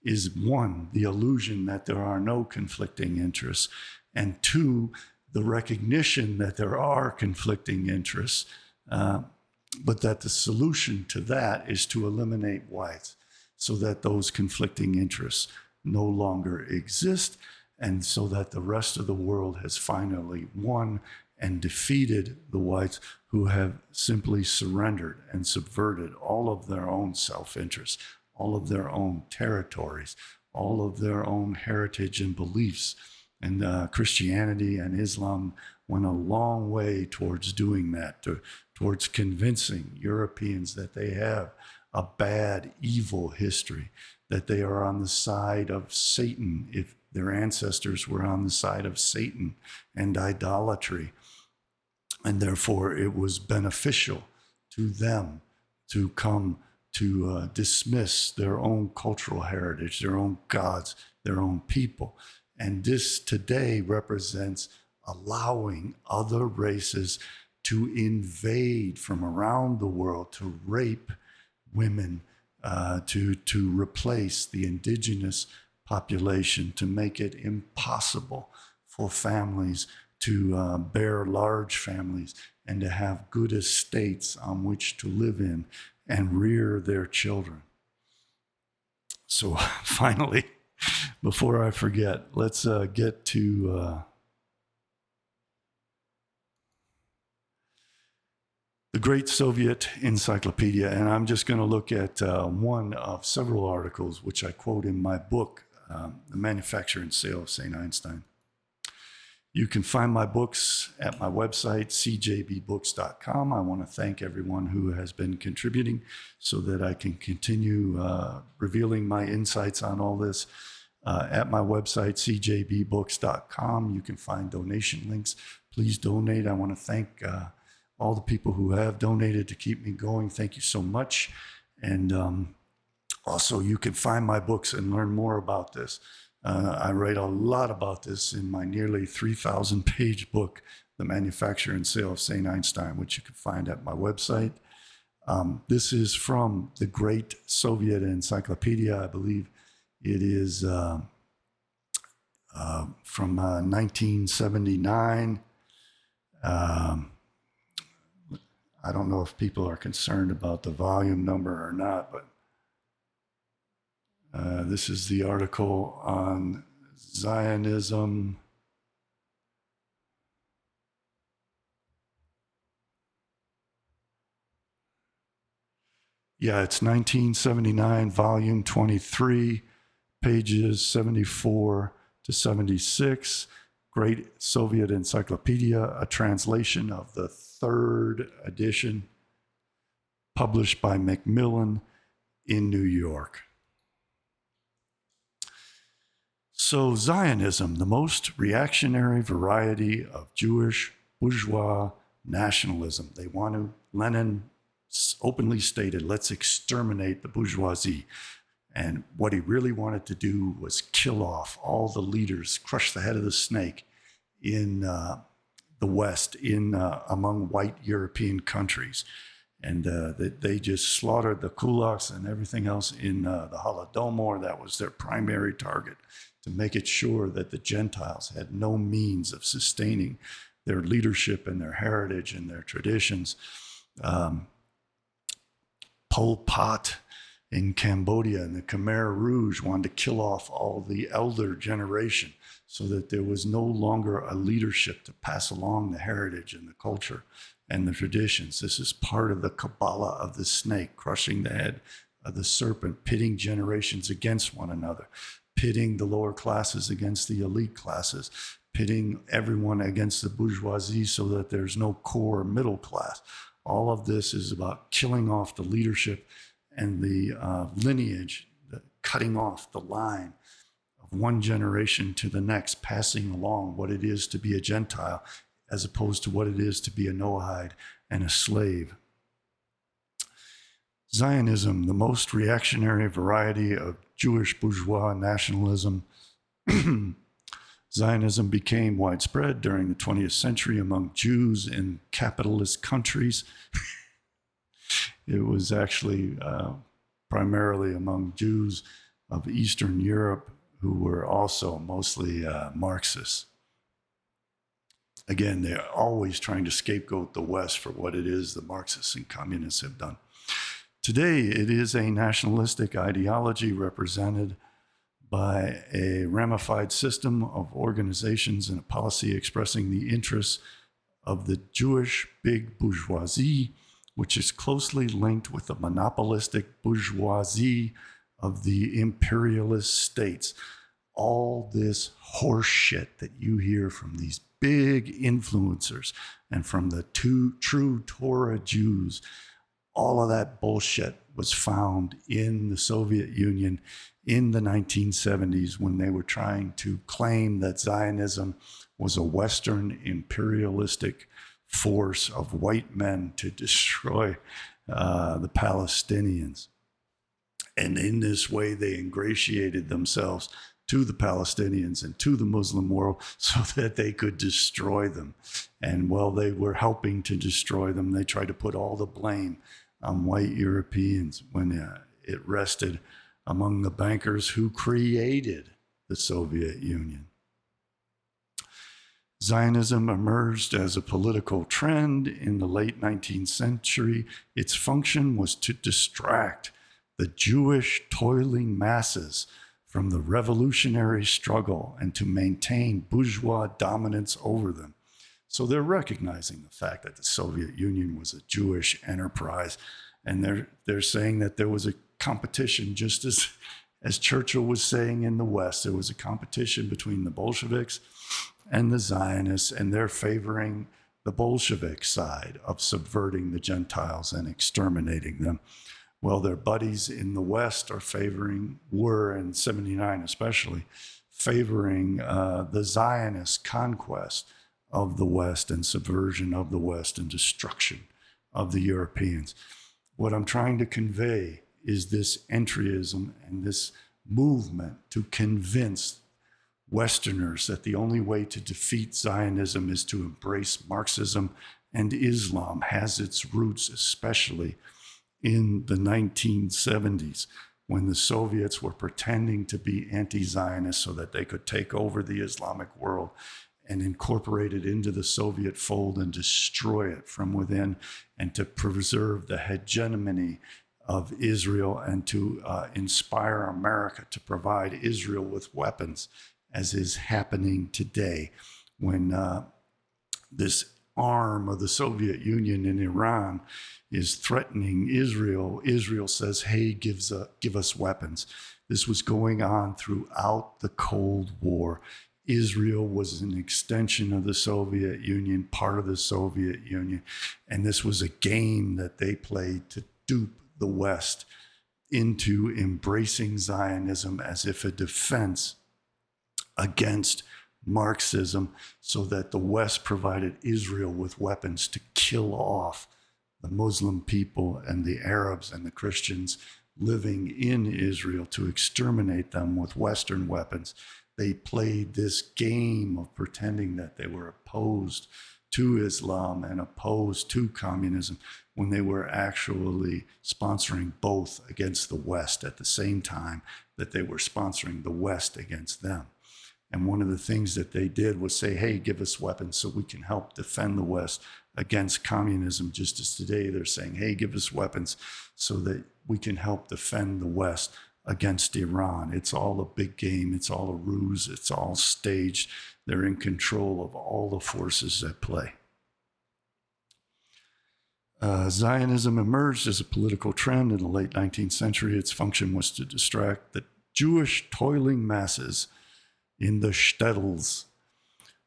is one, the illusion that there are no conflicting interests, and two, the recognition that there are conflicting interests, but that the solution to that is to eliminate whites so that those conflicting interests no longer exist, and so that the rest of the world has finally won and defeated the whites, who have simply surrendered and subverted all of their own self-interest, all of their own territories, all of their own heritage and beliefs. And Christianity and Islam went a long way towards doing that, towards convincing Europeans that they have a bad, evil history, that they are on the side of Satan, if their ancestors were on the side of Satan and idolatry. And therefore, it was beneficial to them to come to dismiss their own cultural heritage, their own gods, their own people. And this today represents allowing other races to invade from around the world, to rape women, to replace the indigenous population, to make it impossible for families to bear large families and to have good estates on which to live in and rear their children. So finally, before I forget, let's get to the Great Soviet Encyclopedia, and I'm just going to look at one of several articles which I quote in my book, The Manufacture and Sale of St. Einstein. You can find my books at my website, CJBBooks.com. I want to thank everyone who has been contributing so that I can continue revealing my insights on all this. At my website, CJBBooks.com, you can find donation links. Please donate. I want to thank all the people who have donated to keep me going. Thank you so much. And also, you can find my books and learn more about this. I write a lot about this in my nearly 3,000-page book, The Manufacture and Sale of St. Einstein, which you can find at my website. This is from the Great Soviet Encyclopedia. I believe it is from 1979. I don't know if people are concerned about the volume number or not, but this is the article on Zionism. Yeah, it's 1979, volume 23, pages 74 to 76. Great Soviet Encyclopedia, a translation of the third edition, published by Macmillan in New York. So Zionism, the most reactionary variety of Jewish bourgeois nationalism. They want to, Lenin openly stated, let's exterminate the bourgeoisie. And what he really wanted to do was kill off all the leaders, crush the head of the snake in the West, among white European countries. And they just slaughtered the kulaks and everything else in the Holodomor. That was their primary target, to make it sure that the Gentiles had no means of sustaining their leadership and their heritage and their traditions. Pol Pot in Cambodia and the Khmer Rouge wanted to kill off all the elder generation so that there was no longer a leadership to pass along the heritage and the culture and the traditions. This is part of the Kabbalah of the snake, crushing the head of the serpent, pitting generations against one another, pitting the lower classes against the elite classes, pitting everyone against the bourgeoisie so that there's no core middle class. All of this is about killing off the leadership and the lineage, cutting off the line of one generation to the next, passing along what it is to be a Gentile as opposed to what it is to be a Noahide and a slave. Zionism, the most reactionary variety of Jewish bourgeois nationalism, Zionism became widespread during the 20th century among Jews in capitalist countries. It was actually primarily among Jews of Eastern Europe who were also mostly Marxists. Again, they're always trying to scapegoat the West for what it is the Marxists and communists have done. Today, it is a nationalistic ideology represented by a ramified system of organizations and a policy expressing the interests of the Jewish big bourgeoisie, which is closely linked with the monopolistic bourgeoisie of the imperialist states. All this horse shit that you hear from these big influencers and from the true Torah Jews, all of that bullshit was found in the Soviet Union in the 1970s when they were trying to claim that Zionism was a Western imperialistic force of white men to destroy the Palestinians. And in this way, they ingratiated themselves to the Palestinians and to the Muslim world so that they could destroy them. And while they were helping to destroy them, they tried to put all the blame on white Europeans when it rested among the bankers who created the Soviet Union. Zionism emerged as a political trend in the late 19th century. Its function was to distract the Jewish toiling masses from the revolutionary struggle and to maintain bourgeois dominance over them. So they're recognizing the fact that the Soviet Union was a Jewish enterprise, and they're saying that there was a competition, just as Churchill was saying in the West, there was a competition between the Bolsheviks and the Zionists, and they're favoring the Bolshevik side of subverting the Gentiles and exterminating them. Well, their buddies in the West were in 79 especially, favoring the Zionist conquest of the West and subversion of the West and destruction of the Europeans. What I'm trying to convey is this entryism and this movement to convince Westerners that the only way to defeat Zionism is to embrace Marxism, and Islam has its roots especially in the 1970s when the Soviets were pretending to be anti-Zionist so that they could take over the Islamic world and incorporate it into the Soviet fold and destroy it from within, and to preserve the hegemony of Israel and to inspire America to provide Israel with weapons, as is happening today when this arm of the Soviet Union in Iran is threatening Israel. Israel says, hey, give us weapons. This was going on throughout the Cold War. Israel was an extension of the Soviet Union, part of the Soviet Union, and this was a game that they played to dupe the West into embracing Zionism as if a defense against Marxism, so that the West provided Israel with weapons to kill off the Muslim people and the Arabs and the Christians living in Israel, to exterminate them with Western weapons. They played this game of pretending that they were opposed to Islam and opposed to communism when they were actually sponsoring both against the West at the same time that they were sponsoring the West against them. And one of the things that they did was say, hey, give us weapons so we can help defend the West against communism, just as today they're saying, hey, give us weapons so that we can help defend the West against Iran. It's all a big game. It's all a ruse. It's all staged. They're in control of all the forces at play. Zionism emerged as a political trend in the late 19th century. Its function was to distract the Jewish toiling masses in the shtetls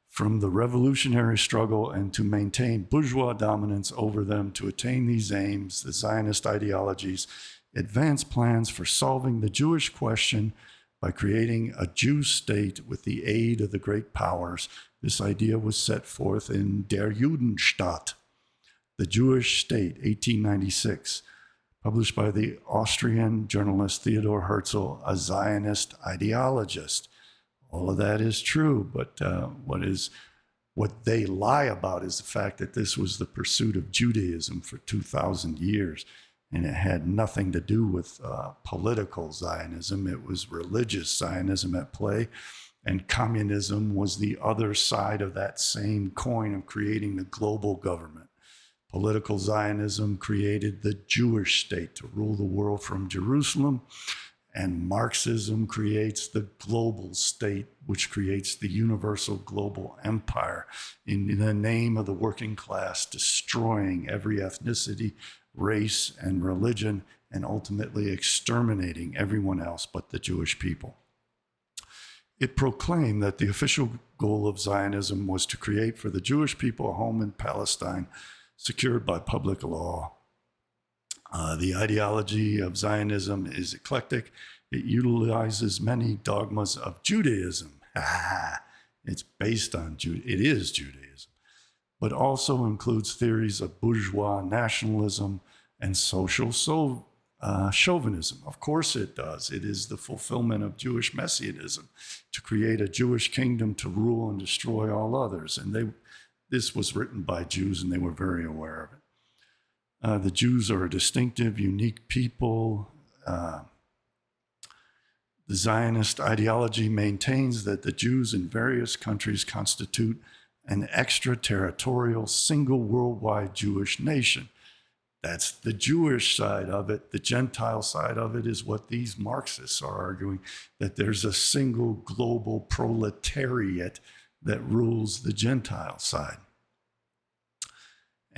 from the revolutionary struggle and to maintain bourgeois dominance over them. To attain these aims, the Zionist ideologies advanced plans for solving the Jewish question by creating a Jew state with the aid of the great powers. This idea was set forth in Der Judenstaat, the Jewish State, 1896, published by the Austrian journalist Theodor Herzl, a Zionist ideologist. All of that is true, but what they lie about is the fact that this was the pursuit of Judaism for 2,000 years, and it had nothing to do with political Zionism. It was religious Zionism at play, and communism was the other side of that same coin of creating the global government. Political Zionism created the Jewish state to rule the world from Jerusalem, and Marxism creates the global state, which creates the universal global empire in the name of the working class, destroying every ethnicity, race, and religion, and ultimately exterminating everyone else but the Jewish people. It proclaimed that the official goal of Zionism was to create for the Jewish people a home in Palestine secured by public law. The ideology of Zionism is eclectic. It utilizes many dogmas of Judaism. It's based on it is Judaism, but also includes theories of bourgeois nationalism and social chauvinism. Of course it does. It is the fulfillment of Jewish messianism to create a Jewish kingdom to rule and destroy all others. And this was written by Jews, and they were very aware of it. The Jews are a distinctive, unique people. The Zionist ideology maintains that the Jews in various countries constitute an extraterritorial, single worldwide Jewish nation. That's the Jewish side of it. The Gentile side of it is what these Marxists are arguing, that there's a single global proletariat that rules the Gentile side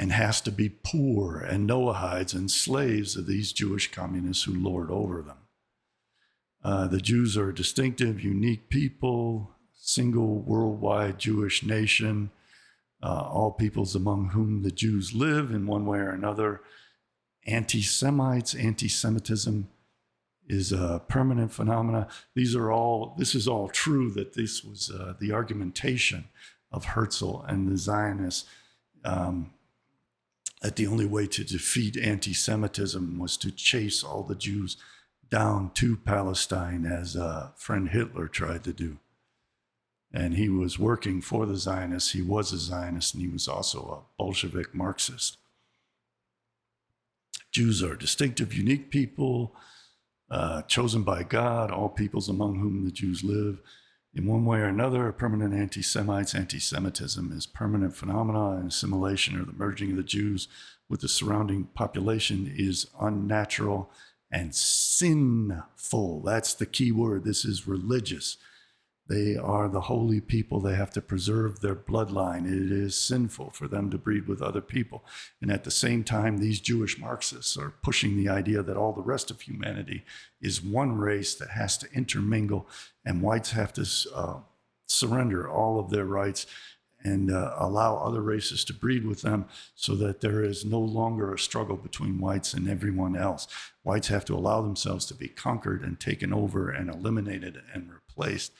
and has to be poor and Noahides and slaves of these Jewish communists who lord over them. The Jews are a distinctive, unique people, single worldwide Jewish nation, all peoples among whom the Jews live in one way or another. Anti-Semitism is a permanent phenomena. This is all true, that this was the argumentation of Herzl and the Zionists, that the only way to defeat anti-Semitism was to chase all the Jews down to Palestine, as friend Hitler tried to do. And he was working for the Zionists. He was a Zionist, and he was also a Bolshevik Marxist. Jews are distinctive, unique people, chosen by God, all peoples among whom the Jews live. In one way or another, permanent anti-Semites. Anti-Semitism is permanent phenomena, and assimilation or the merging of the Jews with the surrounding population is unnatural and sinful. That's the key word. This is religious. They are the holy people. They have to preserve their bloodline. It is sinful for them to breed with other people. And at the same time, these Jewish Marxists are pushing the idea that all the rest of humanity is one race that has to intermingle, and whites have to surrender all of their rights and allow other races to breed with them, so that there is no longer a struggle between whites and everyone else. Whites have to allow themselves to be conquered and taken over and eliminated and replaced,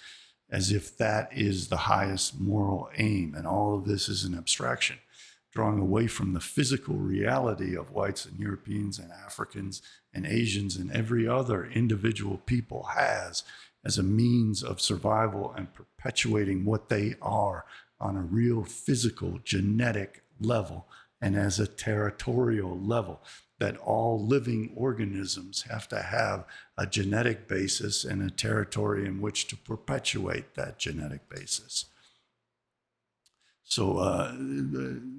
as if that is the highest moral aim. And all of this is an abstraction, drawing away from the physical reality of whites and Europeans and Africans and Asians and every other individual people has as a means of survival and perpetuating what they are on a real physical, genetic level and as a territorial level. that all living organisms have to have a genetic basis and a territory in which to perpetuate that genetic basis. So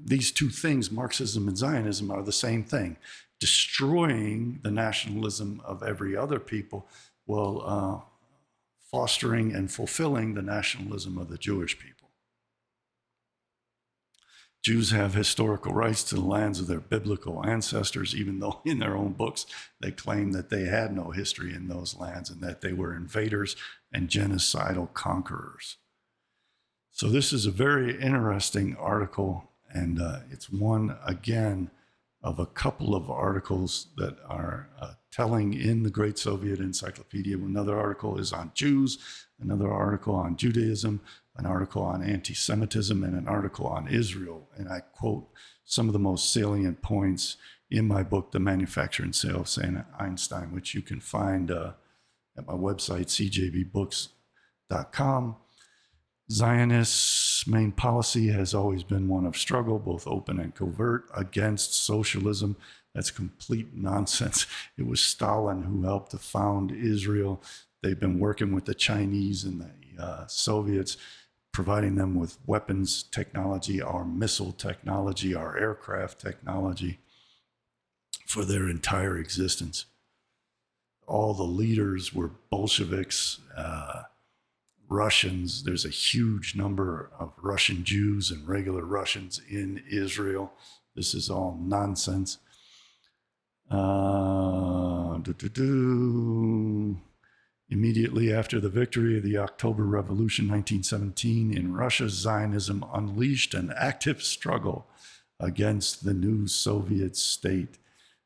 these two things, Marxism and Zionism, are the same thing. Destroying the nationalism of every other people while fostering and fulfilling the nationalism of the Jewish people. Jews have historical rights to the lands of their biblical ancestors, even though in their own books they claim that they had no history in those lands and that they were invaders and genocidal conquerors. So this is a very interesting article, and it's one, again, of a couple of articles that are telling in the Great Soviet Encyclopedia. Another article is on Jews, another article on Judaism, an article on anti-Semitism, and an article on Israel. And I quote some of the most salient points in my book, The Manufacture and Sale of Saint Einstein, which you can find at my website, CJBBooks.com. Zionists' main policy has always been one of struggle, both open and covert, against socialism. That's complete nonsense. It was Stalin who helped to found Israel. They've been working with the Chinese and the Soviets, providing them with weapons technology, our missile technology, our aircraft technology for their entire existence. All the leaders were Bolsheviks, Russians. There's a huge number of Russian Jews and regular Russians in Israel. This is all nonsense. Immediately after the victory of the October Revolution 1917 in Russia, Zionism unleashed an active struggle against the new Soviet state.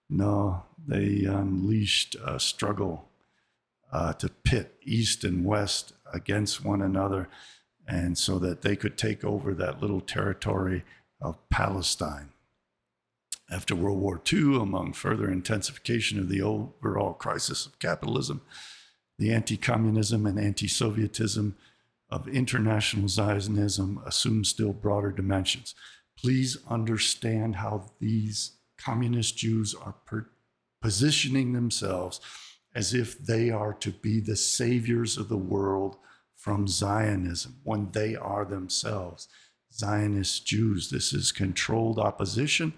No, they unleashed a struggle to pit East and West against one another, and so that they could take over that little territory of Palestine. After World War II, among further intensification of the overall crisis of capitalism, the anti-communism and anti-Sovietism of international Zionism assumed still broader dimensions. Please understand how these communist Jews are positioning themselves as if they are to be the saviors of the world from Zionism, when they are themselves Zionist Jews. This is controlled opposition,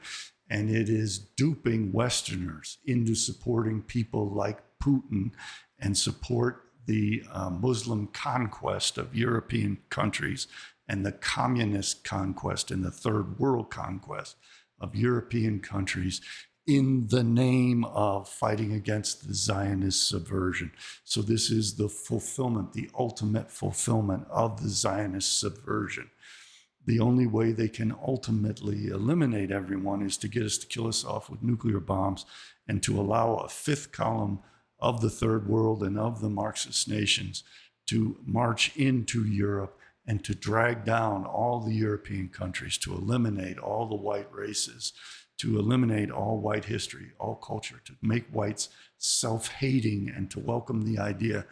and it is duping Westerners into supporting people like Putin and support the Muslim conquest of European countries and the communist conquest and the third world conquest of European countries in the name of fighting against the Zionist subversion. So this is the fulfillment, the ultimate fulfillment of the Zionist subversion. The only way they can ultimately eliminate everyone is to get us to kill us off with nuclear bombs and to allow a fifth column of the third world and of the Marxist nations to march into Europe and to drag down all the European countries, to eliminate all the white races, to eliminate all white history, all culture, to make whites self-hating, and to welcome the idea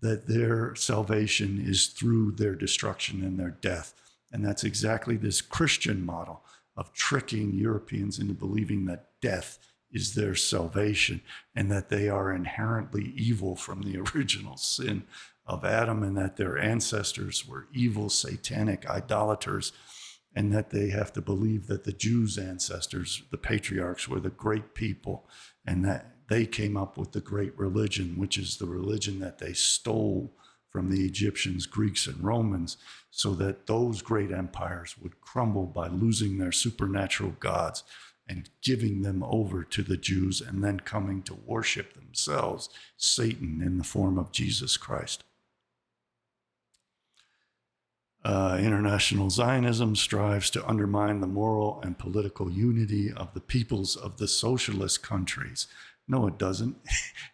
that their salvation is through their destruction and their death. And that's exactly this Christian model of tricking Europeans into believing that death is their salvation and that they are inherently evil from the original sin of Adam, and that their ancestors were evil, satanic idolaters, and that they have to believe that the Jews' ancestors, the patriarchs, were the great people, and that they came up with the great religion, which is the religion that they stole from the Egyptians, Greeks, and Romans, so that those great empires would crumble by losing their supernatural gods and giving them over to the Jews, and then coming to worship themselves, Satan, in the form of Jesus Christ. International Zionism strives to undermine the moral and political unity of the peoples of the socialist countries. No, it doesn't.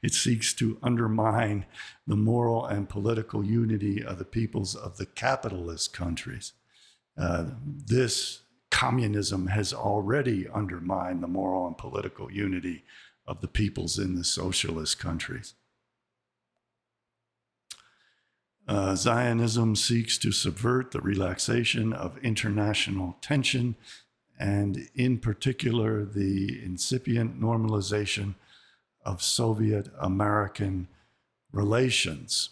It seeks to undermine the moral and political unity of the peoples of the capitalist countries. This communism has already undermined the moral and political unity of the peoples in the socialist countries. Zionism seeks to subvert the relaxation of international tension and in particular, the incipient normalization of Soviet-American relations.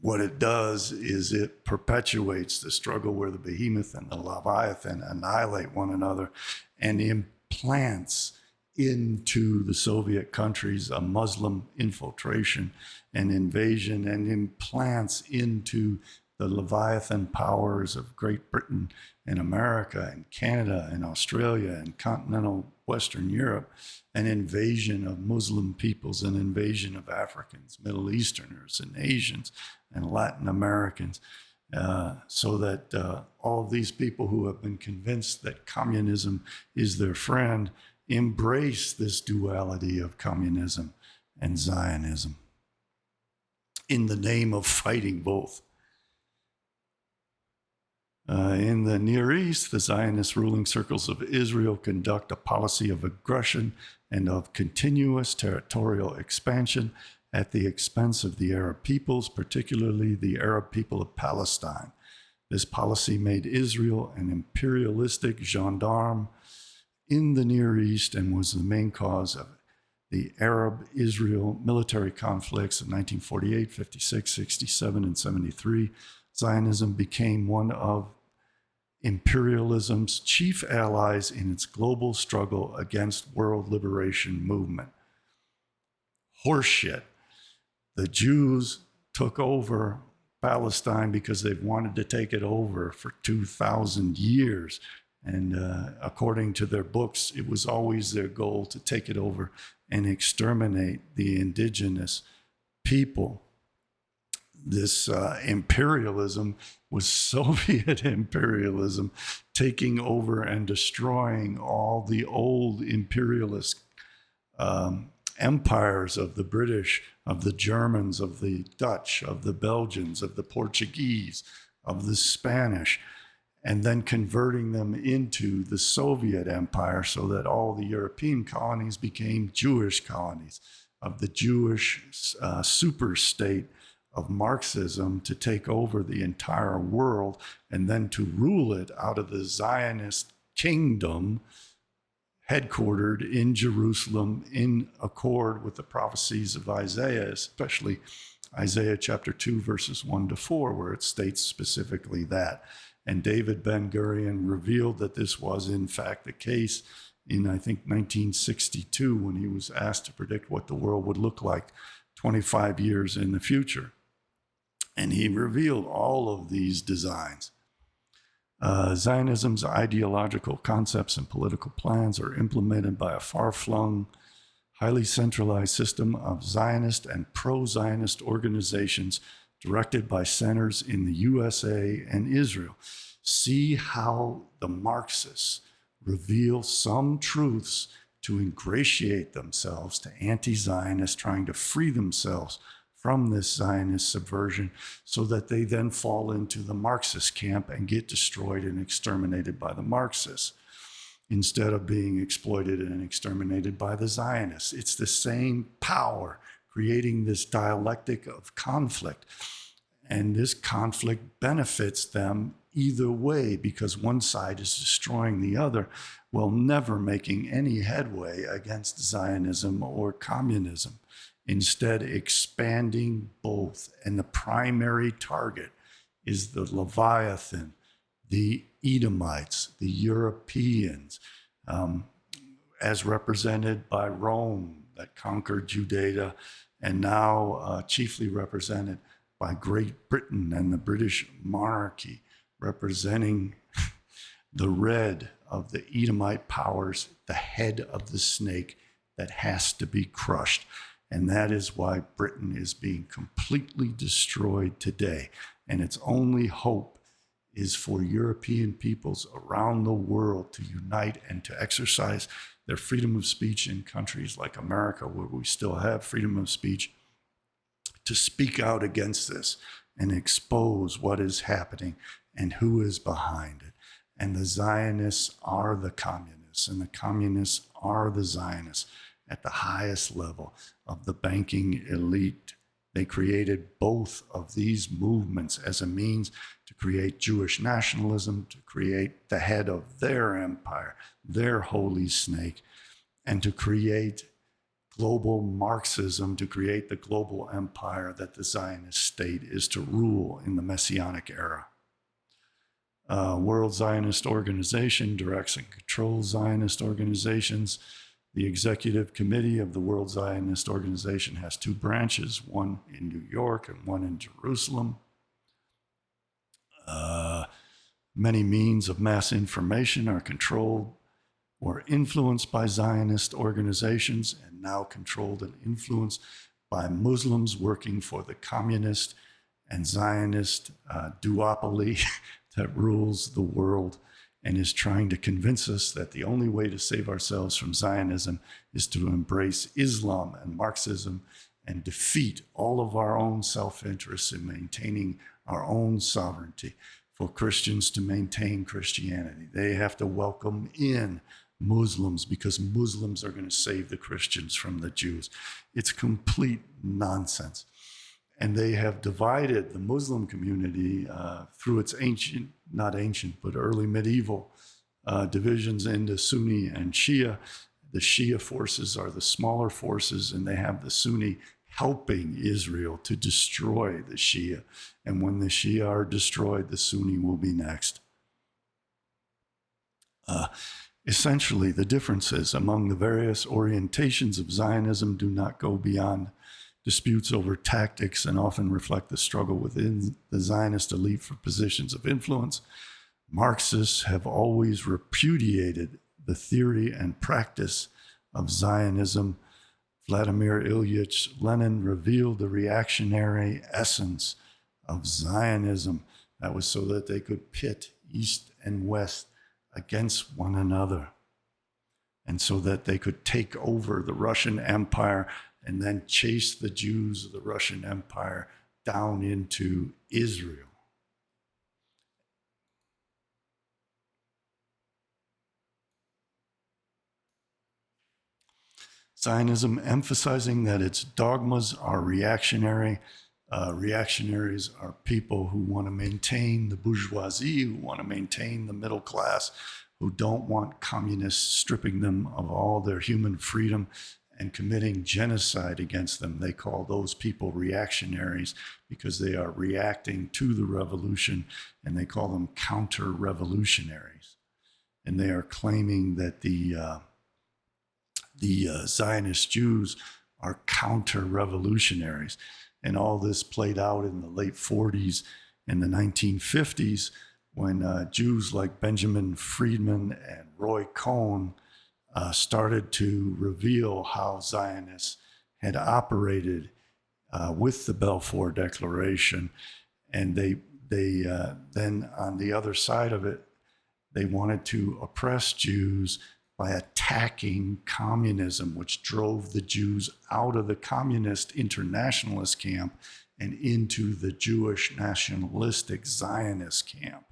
What it does is it perpetuates the struggle where the behemoth and the Leviathan annihilate one another, and implants into the Soviet countries a Muslim infiltration and invasion, and implants into the Leviathan powers of Great Britain and America and Canada and Australia and continental Western Europe an invasion of Muslim peoples, an invasion of Africans, Middle Easterners, and Asians, and Latin Americans, so that all of these people who have been convinced that communism is their friend embrace this duality of communism and Zionism in the name of fighting both. In the Near East, the Zionist ruling circles of Israel conduct a policy of aggression and of continuous territorial expansion at the expense of the Arab peoples, particularly the Arab people of Palestine. This policy made Israel an imperialistic gendarme in the Near East and was the main cause of the Arab-Israel military conflicts of 1948, 56, 67, and 73. Zionism became one of imperialism's chief allies in its global struggle against world liberation movement. Horseshit. The Jews took over Palestine because they've wanted to take it over for 2,000 years. And according to their books, it was always their goal to take it over and exterminate the indigenous people. This imperialism was Soviet imperialism, taking over and destroying all the old imperialist empires of the British, of the Germans, of the Dutch, of the Belgians, of the Portuguese, of the Spanish, and then converting them into the Soviet Empire so that all the European colonies became Jewish colonies of the Jewish super state of Marxism, to take over the entire world and then to rule it out of the Zionist kingdom headquartered in Jerusalem in accord with the prophecies of Isaiah, especially Isaiah chapter 2, verses 1-4, where it states specifically that. And David Ben-Gurion revealed that this was in fact the case in, I think, 1962, when he was asked to predict what the world would look like 25 years in the future. And he revealed all of these designs. Zionism's ideological concepts and political plans are implemented by a far-flung, highly centralized system of Zionist and pro-Zionist organizations directed by centers in the USA and Israel. See how the Marxists reveal some truths to ingratiate themselves to anti-Zionists trying to free themselves from this Zionist subversion, so that they then fall into the Marxist camp and get destroyed and exterminated by the Marxists, instead of being exploited and exterminated by the Zionists. It's the same power creating this dialectic of conflict. And this conflict benefits them either way, because one side is destroying the other while never making any headway against Zionism or communism. Instead, expanding both. And the primary target is the Leviathan, the Edomites, the Europeans, as represented by Rome that conquered Judea, and now chiefly represented by Great Britain and the British monarchy, representing the red of the Edomite powers, the head of the snake that has to be crushed. And that is why Britain is being completely destroyed today. And its only hope is for European peoples around the world to unite and to exercise their freedom of speech in countries like America, where we still have freedom of speech, to speak out against this and expose what is happening and who is behind it. And the Zionists are the communists, and the communists are the Zionists at the highest level of the banking elite They created both of these movements as a means to create Jewish nationalism, to create the head of their empire, their holy snake, and to create global Marxism, to create the global empire that the Zionist state is to rule in the Messianic era. World Zionist Organization directs and controls Zionist organizations. The executive committee of the World Zionist Organization has two branches, one in New York and one in Jerusalem. Many means of mass information are controlled or influenced by Zionist organizations, and now controlled and influenced by Muslims working for the communist and Zionist duopoly that rules the world and is trying to convince us that the only way to save ourselves from Zionism is to embrace Islam and Marxism and defeat all of our own self-interests in maintaining our own sovereignty. For Christians to maintain Christianity, they have to welcome in Muslims because Muslims are going to save the Christians from the Jews. It's complete nonsense. And they have divided the Muslim community through its early medieval divisions into Sunni and Shia. The Shia forces are the smaller forces, and they have the Sunni helping Israel to destroy the Shia. And when the Shia are destroyed, the Sunni will be next. Essentially, the differences among the various orientations of Zionism do not go beyond disputes over tactics and often reflect the struggle within the Zionist elite for positions of influence. Marxists have always repudiated the theory and practice of Zionism. Vladimir Ilyich Lenin revealed the reactionary essence of Zionism. That was so that they could pit East and West against one another, and so that they could take over the Russian Empire and then chase the Jews of the Russian Empire down into Israel. Zionism emphasizing that its dogmas are reactionary. Reactionaries are people who want to maintain the bourgeoisie, who want to maintain the middle class, who don't want communists stripping them of all their human freedom and committing genocide against them. They call those people reactionaries because they are reacting to the revolution, and they call them counter-revolutionaries. And they are claiming that the Zionist Jews are counter-revolutionaries. And all this played out in the late 40s and the 1950s when Jews like Benjamin Friedman and Roy Cohn started to reveal how Zionists had operated with the Balfour Declaration. And they then on the other side of it, they wanted to oppress Jews by attacking communism, which drove the Jews out of the communist internationalist camp and into the Jewish nationalistic Zionist camp.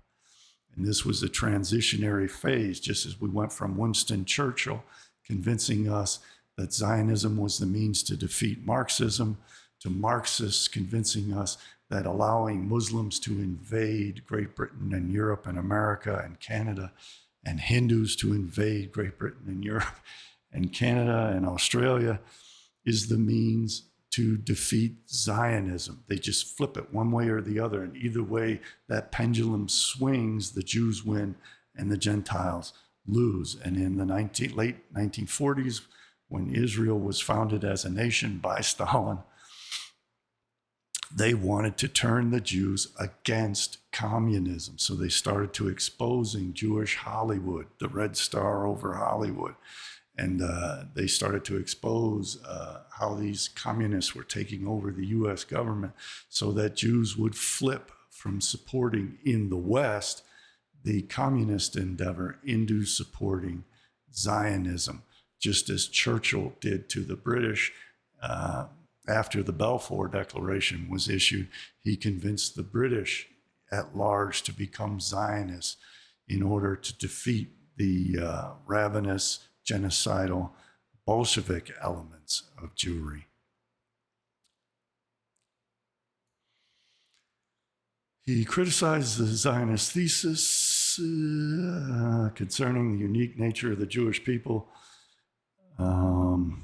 And this was a transitionary phase, just as we went from Winston Churchill convincing us that Zionism was the means to defeat Marxism, to Marxists convincing us that allowing Muslims to invade Great Britain and Europe and America and Canada, and Hindus to invade Great Britain and Europe and Canada and Australia is the means to defeat Zionism. They just flip it one way or the other, and either way that pendulum swings, the Jews win and the Gentiles lose. And in the late 1940s, when Israel was founded as a nation by Stalin, they wanted to turn the Jews against communism. So they started to exposing Jewish Hollywood, the Red Star over Hollywood. And they started to expose how these communists were taking over the US government so that Jews would flip from supporting in the West the communist endeavor into supporting Zionism, just as Churchill did to the British. After the Balfour Declaration was issued, he convinced the British at large to become Zionists in order to defeat the ravenous, genocidal, Bolshevik elements of Jewry. He criticized the Zionist thesis concerning the unique nature of the Jewish people. The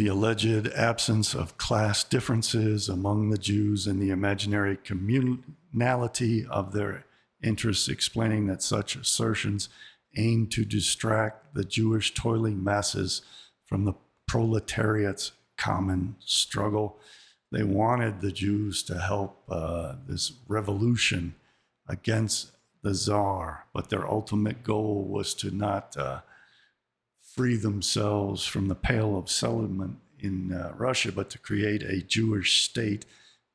alleged absence of class differences among the Jews and the imaginary communality of their interests, explaining that such assertions aim to distract the Jewish toiling masses from the proletariat's common struggle. They wanted the Jews to help this revolution against the Tsar, but their ultimate goal was to not free themselves from the Pale of Settlement in Russia, but to create a Jewish state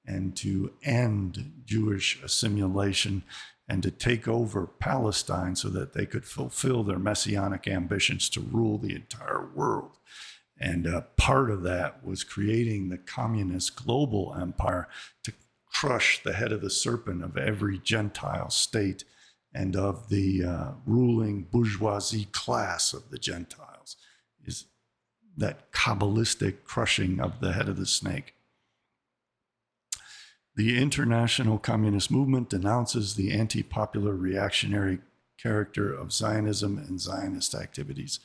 and to end Jewish assimilation and to take over Palestine so that they could fulfill their messianic ambitions to rule the entire world. And part of that was creating the communist global empire to crush the head of the serpent of every Gentile state and of the ruling bourgeoisie class of the Gentiles, is that Kabbalistic crushing of the head of the snake. The international communist movement denounces the anti-popular reactionary character of Zionism and Zionist activities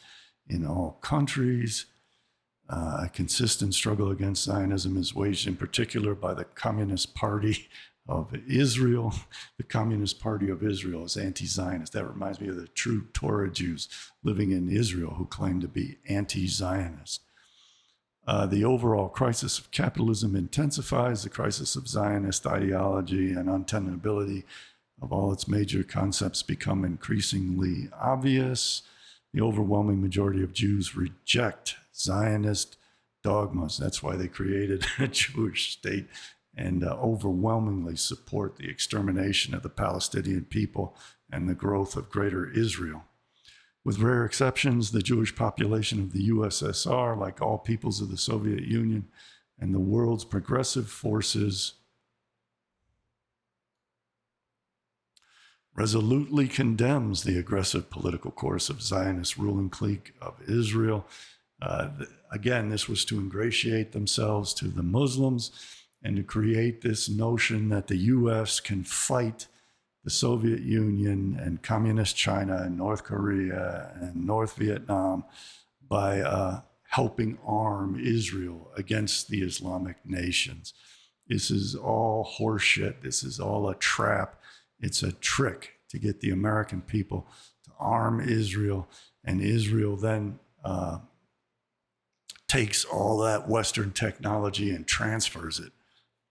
in all countries. A consistent struggle against Zionism is waged in particular by the Communist Party of Israel. The Communist Party of Israel is anti-Zionist. That reminds me of the true Torah Jews living in Israel who claim to be anti-Zionist. The overall crisis of capitalism intensifies the crisis of Zionist ideology, and untenability of all its major concepts become increasingly obvious. The overwhelming majority of Jews reject Zionist dogmas. That's why they created a Jewish state, and overwhelmingly support the extermination of the Palestinian people and the growth of Greater Israel. With rare exceptions, the Jewish population of the USSR, like all peoples of the Soviet Union and the world's progressive forces, resolutely condemns the aggressive political course of Zionist ruling clique of Israel. Again, this was to ingratiate themselves to the Muslims and to create this notion that the U.S. can fight the Soviet Union and Communist China and North Korea and North Vietnam by helping arm Israel against the Islamic nations. This is all horseshit. This is all a trap. It's a trick to get the American people to arm Israel, and Israel then takes all that Western technology and transfers it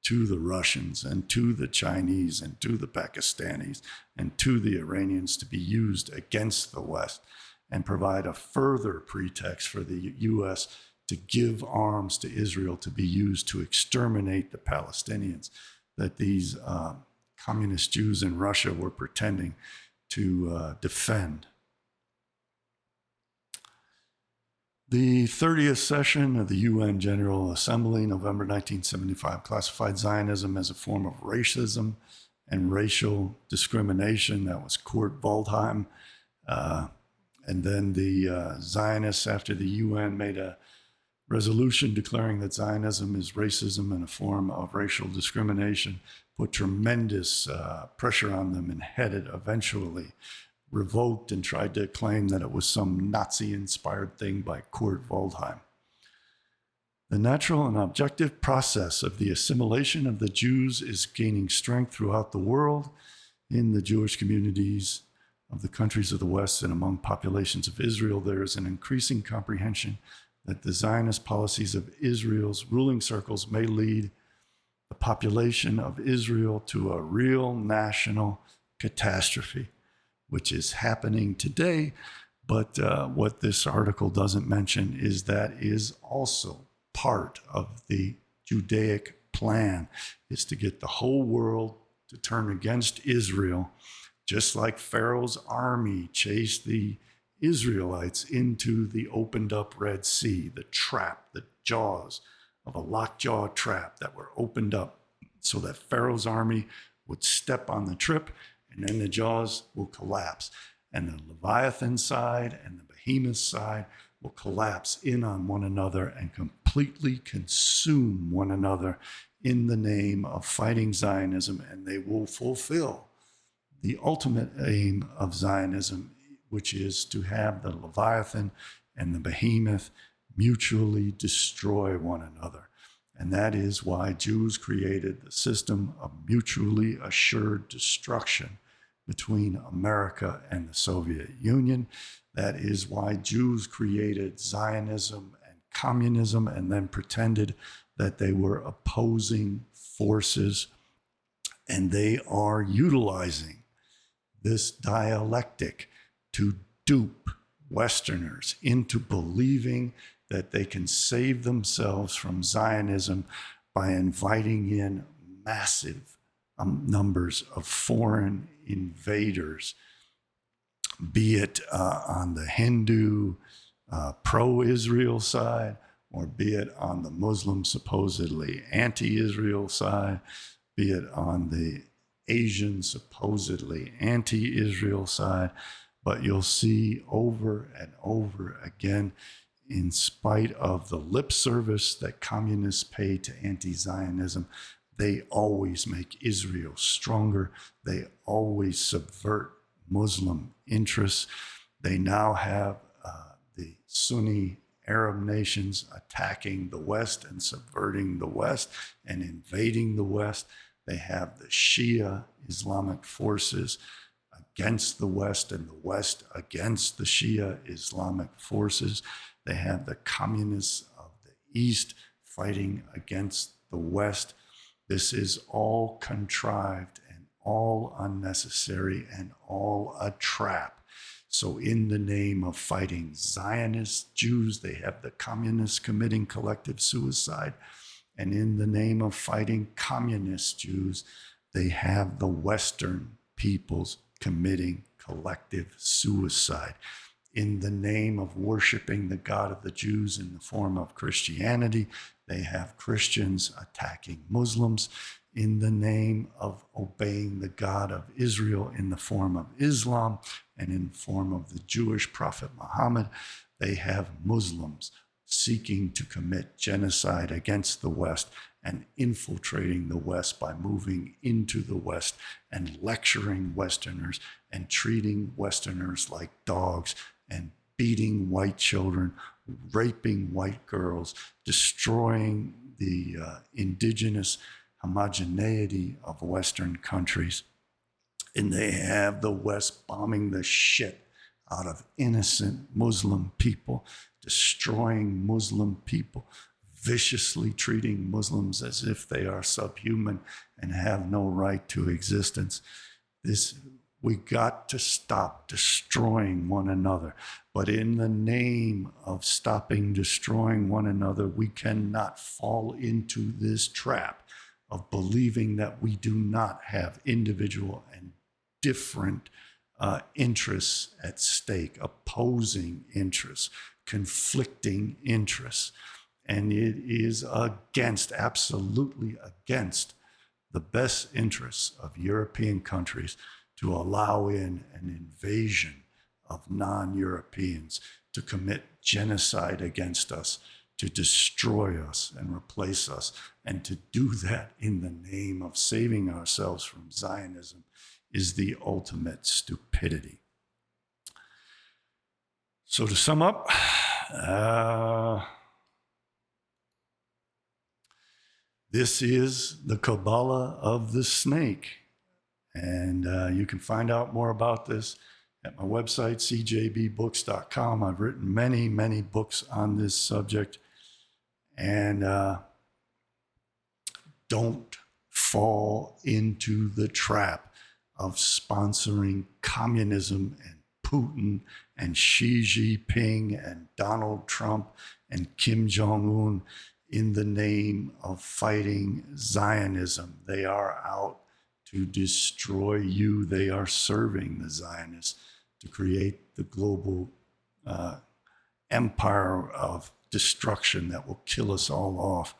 to the Russians and to the Chinese and to the Pakistanis and to the Iranians to be used against the West, and provide a further pretext for the U.S. to give arms to Israel to be used to exterminate the Palestinians that these communist Jews in Russia were pretending to defend. The 30th session of the UN General Assembly, November 1975, classified Zionism as a form of racism and racial discrimination. That was Kurt Waldheim. And then the Zionists, after the UN made a resolution declaring that Zionism is racism and a form of racial discrimination, put tremendous pressure on them and headed eventually revoked and tried to claim that it was some Nazi-inspired thing by Kurt Waldheim. The natural and objective process of the assimilation of the Jews is gaining strength throughout the world, in the Jewish communities of the countries of the West and among populations of Israel. There is an increasing comprehension that the Zionist policies of Israel's ruling circles may lead the population of Israel to a real national catastrophe, which is happening today. But what this article doesn't mention is that is also part of the Judaic plan, is to get the whole world to turn against Israel, just like Pharaoh's army chased the Israelites into the opened up Red Sea, the trap, the jaws of a lockjaw trap that were opened up so that Pharaoh's army would step on the trip, and then the jaws will collapse. And the Leviathan side and the Behemoth side will collapse in on one another and completely consume one another in the name of fighting Zionism, and they will fulfill the ultimate aim of Zionism, which is to have the Leviathan and the behemoth mutually destroy one another. And that is why Jews created the system of mutually assured destruction between America and the Soviet Union. That is why Jews created Zionism and communism and then pretended that they were opposing forces. And they are utilizing this dialectic to dupe Westerners into believing that they can save themselves from Zionism by inviting in massive numbers of foreign invaders, be it on the Hindu pro-Israel side, or be it on the Muslim supposedly anti-Israel side, be it on the Asian supposedly anti-Israel side. But you'll see over and over again, in spite of the lip service that communists pay to anti-Zionism, they always make Israel stronger. They always subvert Muslim interests. They now have the Sunni Arab nations attacking the West and subverting the West and invading the West. They have the Shia Islamic forces against the West and the West against the Shia Islamic forces. They have the communists of the East fighting against the West. This is all contrived and all unnecessary and all a trap. So in the name of fighting Zionist Jews, they have the communists committing collective suicide. And in the name of fighting communist Jews, they have the Western peoples committing collective suicide. In the name of worshiping the God of the Jews in the form of Christianity, they have Christians attacking Muslims. In the name of obeying the God of Israel in the form of Islam and in the form of the Jewish prophet Muhammad, they have Muslims seeking to commit genocide against the West and infiltrating the West by moving into the West and lecturing Westerners and treating Westerners like dogs and beating white children, raping white girls, destroying the indigenous homogeneity of Western countries. And they have the West bombing the shit out of innocent Muslim people, destroying Muslim people, viciously treating Muslims as if they are subhuman and have no right to existence. We got to stop destroying one another. But in the name of stopping destroying one another, we cannot fall into this trap of believing that we do not have individual and different interests at stake, opposing interests, conflicting interests. And it is absolutely against the best interests of European countries to allow in an invasion of non-Europeans, to commit genocide against us, to destroy us and replace us, and to do that in the name of saving ourselves from Zionism is the ultimate stupidity. So to sum up, this is the Kabbalah of the snake. And you can find out more about this at my website, CJBBooks.com. I've written many, many books on this subject. And don't fall into the trap of sponsoring communism and Putin and Xi Jinping and Donald Trump and Kim Jong-un in the name of fighting Zionism. They are out to destroy you. They are serving the Zionists to create the global empire of destruction that will kill us all off.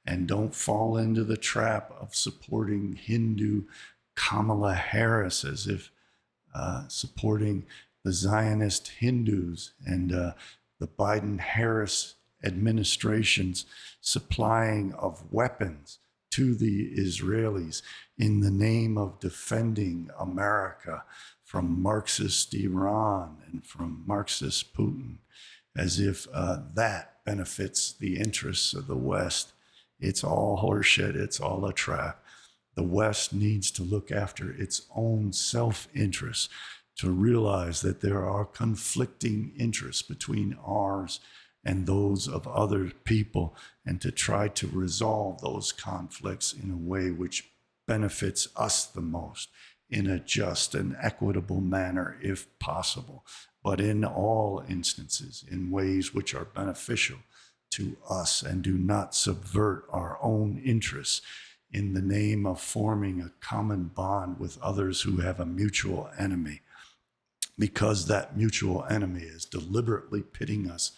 And don't fall into the trap of supporting Hindu Kamala Harris as if supporting the Zionist Hindus and the Biden-Harris administration's supplying of weapons to the Israelis in the name of defending America from Marxist Iran and from Marxist Putin, as if that benefits the interests of the West. It's all horseshit. It's all a trap. The West needs to look after its own self-interest, to realize that there are conflicting interests between ours and those of other people, and to try to resolve those conflicts in a way which benefits us the most, in a just and equitable manner if possible, but in all instances in ways which are beneficial to us and do not subvert our own interests in the name of forming a common bond with others who have a mutual enemy, because that mutual enemy is deliberately pitting us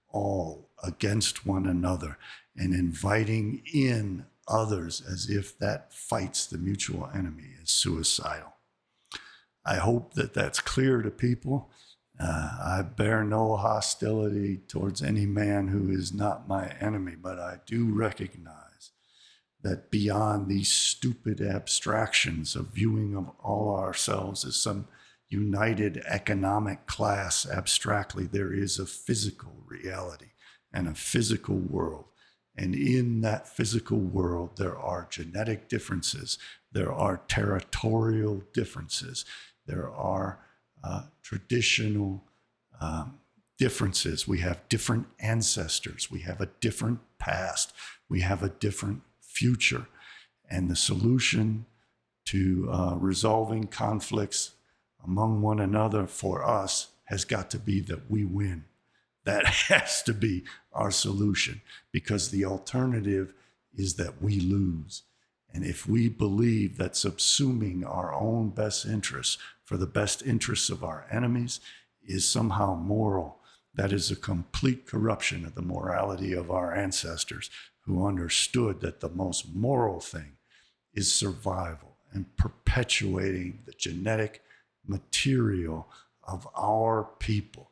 all against one another and inviting in others as if that fights the mutual enemy is suicidal. I hope that that's clear to people. I bear no hostility towards any man who is not my enemy, but I do recognize that beyond these stupid abstractions of viewing of all ourselves as some united economic class abstractly, there is a physical reality and a physical world. And in that physical world, there are genetic differences, there are territorial differences, there are traditional differences. We have different ancestors, we have a different past, we have a different future. And the solution to resolving conflicts among one another for us has got to be that we win. That has to be our solution, because the alternative is that we lose. And if we believe that subsuming our own best interests for the best interests of our enemies is somehow moral, that is a complete corruption of the morality of our ancestors, who understood that the most moral thing is survival and perpetuating the genetic material of our people.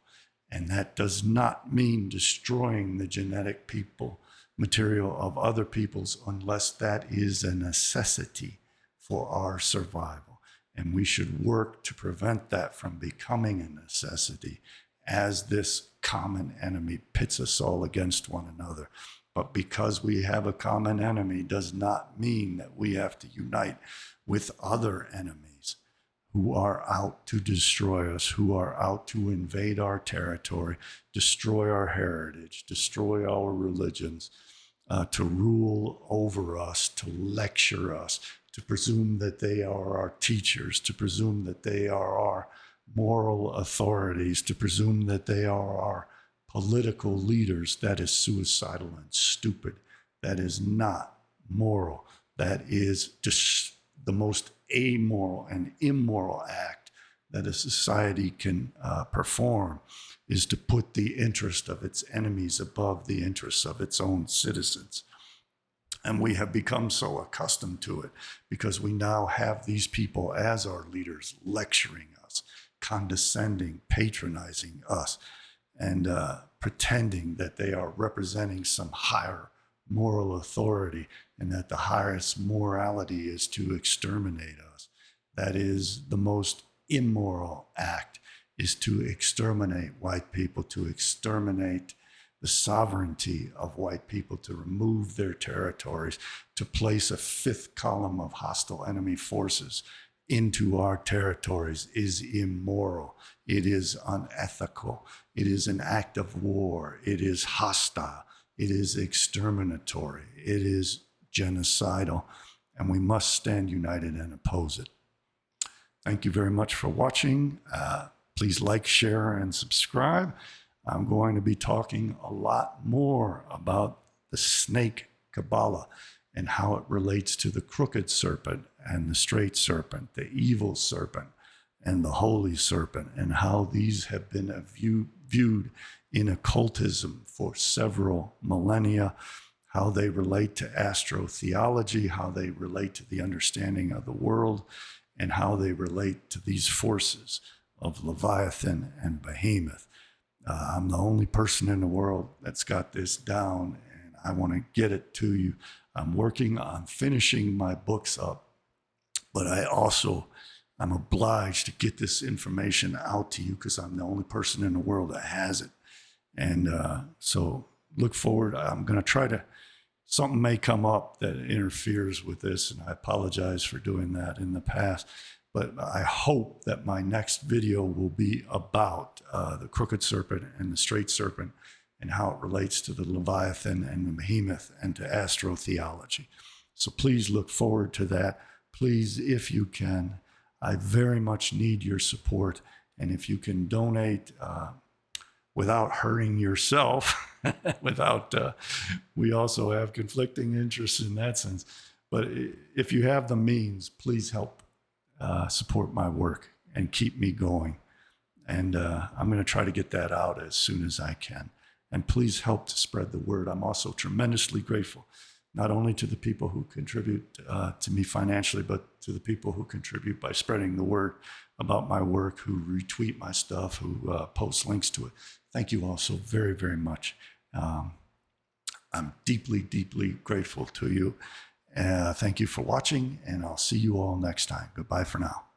And that does not mean destroying the genetic material of other peoples unless that is a necessity for our survival. And we should work to prevent that from becoming a necessity as this common enemy pits us all against one another. But because we have a common enemy does not mean that we have to unite with other enemies who are out to destroy us, who are out to invade our territory, destroy our heritage, destroy our religions, to rule over us, to lecture us, to presume that they are our teachers, to presume that they are our moral authorities, to presume that they are our political leaders. That is suicidal and stupid. That is not moral. That is just the most amoral and immoral act that a society can perform, is to put the interest of its enemies above the interests of its own citizens. And we have become so accustomed to it because we now have these people as our leaders, lecturing us, condescending, patronizing us, and pretending that they are representing some higher moral authority, and that the highest morality is to exterminate us. That is the most immoral act, is to exterminate white people, to exterminate the sovereignty of white people, to remove their territories, to place a fifth column of hostile enemy forces into our territories is immoral. It is unethical. It is an act of war. It is hostile. It is exterminatory. It is genocidal. And we must stand united and oppose it. Thank you very much for watching. Please like, share, and subscribe. I'm going to be talking a lot more about the snake Kabbalah and how it relates to the crooked serpent and the straight serpent, the evil serpent and the holy serpent, and how these have been viewed in occultism for several millennia, how they relate to astrotheology, how they relate to the understanding of the world, and how they relate to these forces of Leviathan and Behemoth. I'm the only person in the world that's got this down, and I want to get it to you. I'm working on finishing my books up, but I'm obliged to get this information out to you because I'm the only person in the world that has it. And so look forward. I'm going to try to, something may come up that interferes with this, and I apologize for doing that in the past. But I hope that my next video will be about the crooked serpent and the straight serpent and how it relates to the Leviathan and the behemoth and to astrotheology. So please look forward to that. Please, if you can, I very much need your support. And if you can donate without hurting yourself, we also have conflicting interests in that sense. But if you have the means, please help support my work and keep me going. And I'm going to try to get that out as soon as I can. And please help to spread the word. I'm also tremendously grateful, not only to the people who contribute to me financially, but to the people who contribute by spreading the word about my work, who retweet my stuff, who post links to it. Thank you all so very, very much. I'm deeply, deeply grateful to you. Thank you for watching, and I'll see you all next time. Goodbye for now.